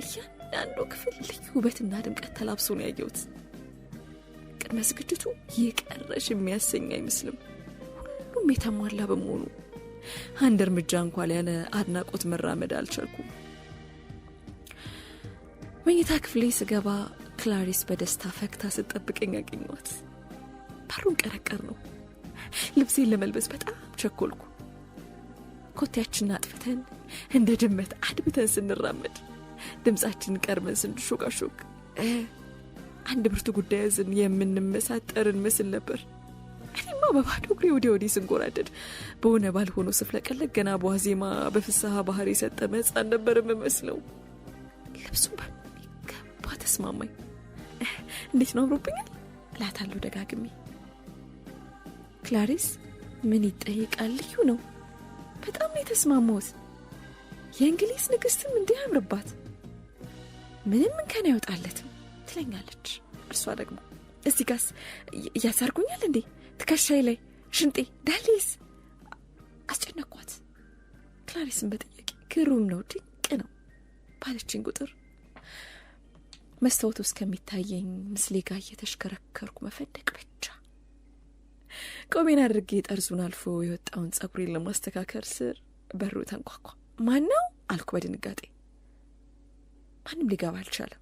እያንዳንዱ ክፍል ልዩ ውበትና ድምቀት ተላብሶ ነው ያየሁት። ቅድመ ዝግጅቱ የቀረሽ የሚያሰኝ አይመስልም። ሁሉም የተሟላ በመሆኑ አንድ እርምጃ እንኳን ያለ አድናቆት መራመድ አልቻልኩም። መኝታ ክፍሌ ስገባ ክላሪስ በደስታ ፈክታ ስትጠብቀኝ አገኘኋት። በሩን ቀረቀር ነው። ልብሴን ለመልበስ በጣም ቸኮልኩ። ኮቴያችንን አጥፍተን እንደ ድመት አድብተን ስንራመድ ድምጻችንን ቀርመን ስንሾካሾክ አንድ ብርቱ ጉዳይ ያዝን የምንመሳጠርን መስል ነበር። እኔማ በባዶ እግሬ ወዲህ ስንጎራደድ በሆነ ባልሆኖ ስፍለቀለቅ ገና በዋዜማ በፍስሐ ባህር የሰጠመ ሕፃን ነበር የምመስለው። ልብሱ በሚገባ ተስማማኝ። እንዴት ነው አምሮብኛል እላታለሁ ደጋግሜ። ክላሪስ ምን ይጠይቃል፣ ልዩ ነው፣ በጣም ነው የተስማማሁት። የእንግሊዝ ንግስትም እንዲህ አምርባት ምንም እንከን አይወጣለትም ትለኛለች። እርሷ ደግሞ እዚህ ጋስ እያሳርጉኛል እንዴ፣ ትከሻይ ላይ ሽንጤ ዳሌስ አስጨነኳት። ክላሪስን በጥያቄ ግሩም ነው ድንቅ ነው ባለችኝ ቁጥር መስታወት ውስጥ ከሚታየኝ ምስሌ ጋር እየተሽከረከርኩ መፈደቅ ብቻ። ቆሜን አድርጌ ጠርዙን አልፎ የወጣውን ጸጉሬን ለማስተካከል ስር በሩ ተንኳኳ። ማን ነው አልኩ በድንጋጤ። ማንም ሊገባ አልቻለም።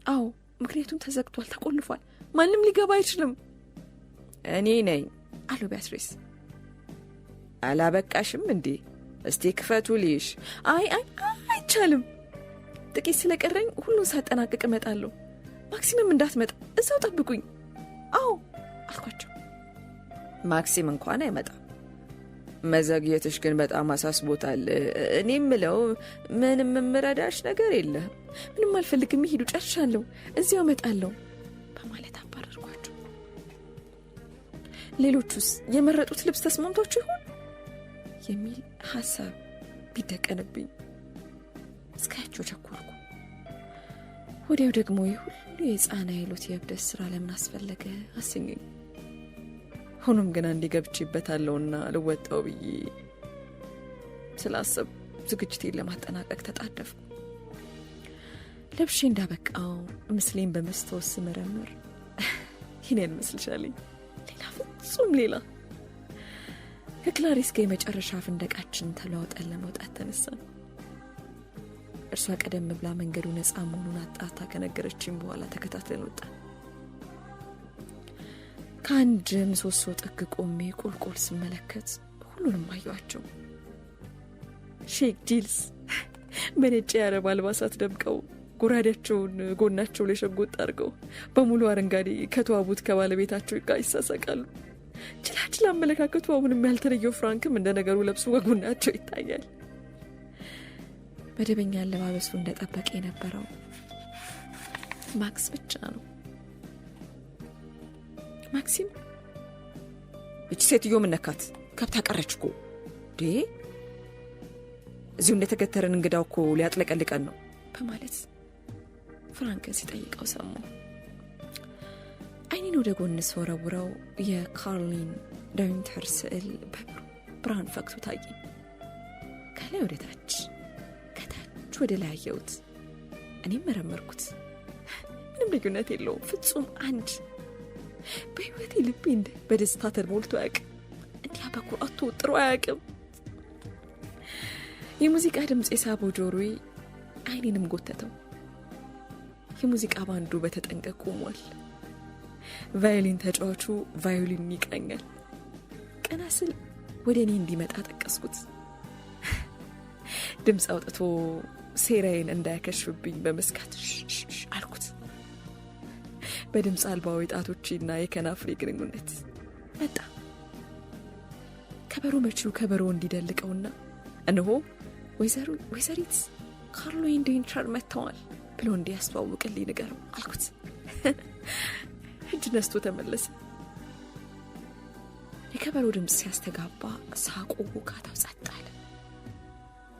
አዎ ምክንያቱም ተዘግቷል፣ ተቆልፏል፣ ማንም ሊገባ አይችልም። እኔ ነኝ አሉ ቤትሪስ። አላበቃሽም እንዴ? እስቲ ክፈቱ ልይሽ። አይ አይቻልም፣ ጥቂት ስለቀረኝ ሁሉን ሳጠናቅቅ እመጣለሁ። ማክሲምም እንዳትመጣ እዛው ጠብቁኝ። አዎ አልኳቸው። ማክሲም እንኳን አይመጣም፣ መዘግየትሽ ግን በጣም አሳስቦታል። እኔ ምለው ምንም ምረዳሽ ነገር የለም። ምንም አልፈልግም፣ ይሄዱ ጨርሻለሁ፣ እዚያው እመጣለሁ በማለት አባረርኳቸው። ሌሎቹስ የመረጡት ልብስ ተስማምቷቸው ይሆን የሚል ሀሳብ ቢደቀንብኝ እስካያቸው ቸኮልኩ። ወዲያው ደግሞ የሁሉ የሕፃን አይሎት የእብደት ስራ ለምን አስፈለገ አሰኘኝ። ሆኖም ግን አንዴ ገብቼበታለሁና ልወጣው ብዬ ስላሰብ ዝግጅቴን ለማጠናቀቅ ተጣደፍኩ። ለብሼ እንዳበቃው ምስሌን በመስታወት ስመረምር ይህንን መስልሻለኝ፣ ሌላ ፍጹም ሌላ። ከክላሪስ ጋር የመጨረሻ ፍንደቃችን ተለዋውጠን ለመውጣት ተነሳን። እርሷ ቀደም ብላ መንገዱ ነፃ መሆኑን አጣታ ከነገረችኝ በኋላ ተከታትለን ወጣን። ከአንድ ምሰሶ ጥግ ቆሜ ቁልቁል ስመለከት ሁሉንም አየኋቸው። ሼክ ጂልስ በነጭ የአረብ አልባሳት ደምቀው ጎራዴያቸውን ጎናቸው ላይ ሸጎጥ አድርገው በሙሉ አረንጓዴ ከተዋቡት ከባለቤታቸው ጋር ይሳሳቃሉ። ችላችል አመለካከቱ አሁንም ያልተለየው ፍራንክም እንደ ነገሩ ለብሱ ከጎናቸው ይታያል። መደበኛ አለባበሱ እንደጠበቀ የነበረው ማክስ ብቻ ነው። ማክሲም እቺ ሴትዮ ምን ነካት? ከብታ ቀረች እኮ እዚሁ እንደተከተረን እንግዳው እኮ ሊያጥለቀልቀን ነው በማለት ፍራንክን ሲጠይቀው ሰማሁ። አይኔን ወደ ጎን ስወረውረው የካርሊን ዳይንተር ስዕል በብርሃን ፈክቶ ታየኝ። ከላይ ወደ ታች፣ ከታች ወደ ላይ አየሁት። እኔም መረመርኩት። ምንም ልዩነት የለውም፣ ፍጹም አንድ። በህይወቴ ልቤ እንደ በደስታ ተሞልቶ አያውቅም። እንዲያ በኩራት ተወጥሮ አያውቅም። የሙዚቃ ድምፅ የሳበው ጆሮዬ አይኔንም ጎተተው። የሙዚቃ ባንዱ በተጠንቀቅ ቆሟል። ቫዮሊን ተጫዋቹ ቫዮሊን ይቃኛል። ቀና ስል ወደ እኔ እንዲመጣ ጠቀስኩት። ድምፅ አውጥቶ ሴራዬን እንዳያከሽፍብኝ በመስካት አልኩት። በድምፅ አልባው ጣቶቼና የከናፍሬ ግንኙነት መጣ። ከበሮ መቺው ከበሮ እንዲደልቀውና እነሆ ወይዘሪት ካርሎይን ዳይንተር መጥተዋል ብሎ እንዲያስተዋውቅልኝ ንገረው አልኩት። እጅ ነስቶ ተመለሰ። የከበሮ ድምፅ ሲያስተጋባ ሳቁ ውካታው ጸጥ አለ።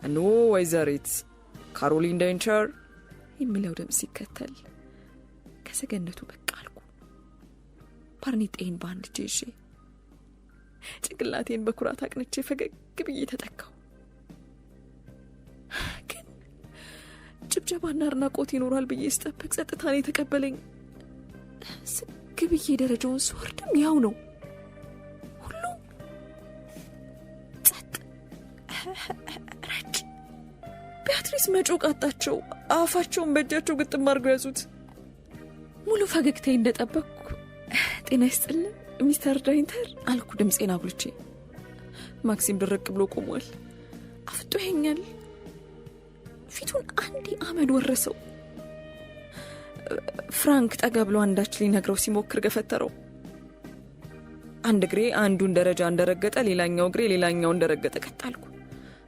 እነሆ ወይዘሪት ካሮሊን ዳይንተር የሚለው ድምፅ ሲከተል ከሰገነቱ በቃ አልኩ። ባርኔጤን በአንድ እጄ ይዤ ጭንቅላቴን በኩራት አቅንቼ ፈገግ ብዬ ተጠካው። ግን ጭብጨባና አድናቆት ይኖራል ብዬ ስጠብቅ ጸጥታን የተቀበለኝ። ዝግ ብዬ ደረጃውን ስወርድም ያው ነው። ሁሉም ጸጥ ረጭ። ቢያትሪስ መጮህ ቃጣቸው። አፋቸውን በእጃቸው ግጥም አድርገው ያዙት። ሙሉ ፈገግታዬ እንደጠበቅኩ ጤና ይስጥልን ሚስተር ዳይንተር አልኩ ድምፄን አጉልቼ። ማክሲም ድርቅ ብሎ ቆሟል። አፍጦ ያኛል። ፊቱን አንዴ አመድ ወረሰው። ፍራንክ ጠጋ ብሎ አንዳች ሊነግረው ሲሞክር ገፈተረው። አንድ እግሬ አንዱን ደረጃ እንደረገጠ ሌላኛው እግሬ ሌላኛው እንደረገጠ ቀጣልኩ።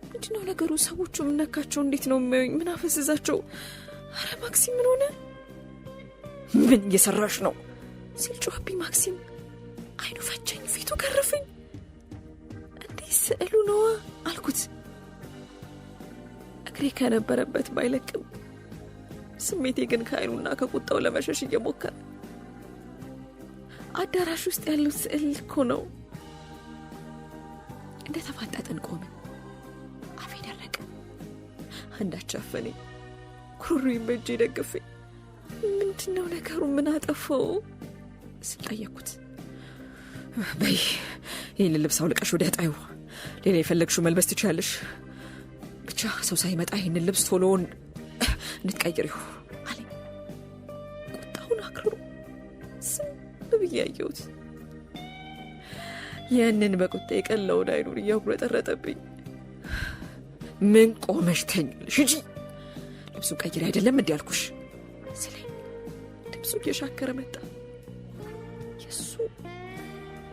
ምንድነው ነገሩ? ሰዎቹ ምነካቸው? እንዴት ነው የሚያዩኝ? ምን አፈስዛቸው? አረ ማክሲም ምን ሆነ? ምን እየሰራሽ ነው ሲል ጮህብኝ ማክሲም። አይኑ ፈጀኝ፣ ፊቱ ገረፈኝ። እንዴ ስዕሉ ነዋ አልኩት። እግሬ ከነበረበት ባይለቅም ስሜቴ ግን ከአይኑና ከቁጣው ለመሸሽ እየሞከረ። አዳራሽ ውስጥ ያለው ስዕል እኮ ነው። እንደ ተፋጠጥን ቆምን። አፌ ደረቀ። አንዳች አፈነኝ። ኩሩሩን በእጄ ደግፌ ምንድነው ነገሩ? ምን አጠፋው ስል ጠየቅኩት። በይ ይህን ልብስ አውልቀሽ ወዲያ ጣዩ። ሌላ የፈለግሽው መልበስ ትችያለሽ። ብቻ ሰው ሳይመጣ ይህን ልብስ ቶሎ እንድትቀይሪው አለኝ። ቁጣውን አክርሮ ዝም ብዬ አየሁት። ያንን በቁጣ የቀላውን አይኑን እያጉረጠረጠብኝ ምን ቆመሽ ተኛለሽ እንጂ ልብሱን ቀይሪ አይደለም እንዲህ አልኩሽ ስለኝ ድምፁ እየሻከረ መጣ። የሱ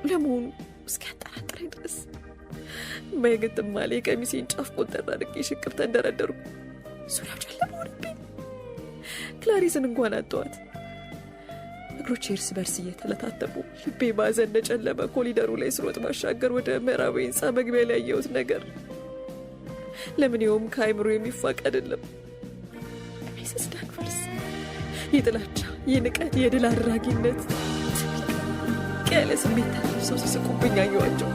ለመሆኑ እስኪያጠራጥረኝ ድረስ ማይገጥም ማለ የቀሚሴን ጫፍ ቆንጠር አድርጌ ሽቅብ ተንደረደርኩ። ዙሪያው ጨለማ ሆነብኝ። ክላሪስን እንኳን አጠዋት። እግሮቼ እርስ በርስ እየተለታተቡ ልቤ ባዘን እንደጨለመ ኮሊደሩ ላይ ስሮጥ ባሻገር ወደ ምዕራባዊ ህንፃ መግቢያ ላይ ያየሁት ነገር ለምን ይኸውም ከአይምሮ የሚፋቅ አይደለም። ሚስስ ዳግቨርስ የጥላቻ፣ የንቀት፣ የድል አድራጊነት ያለ ስሜት ተሰብስበው ሲስቁብኝ አየኋቸው።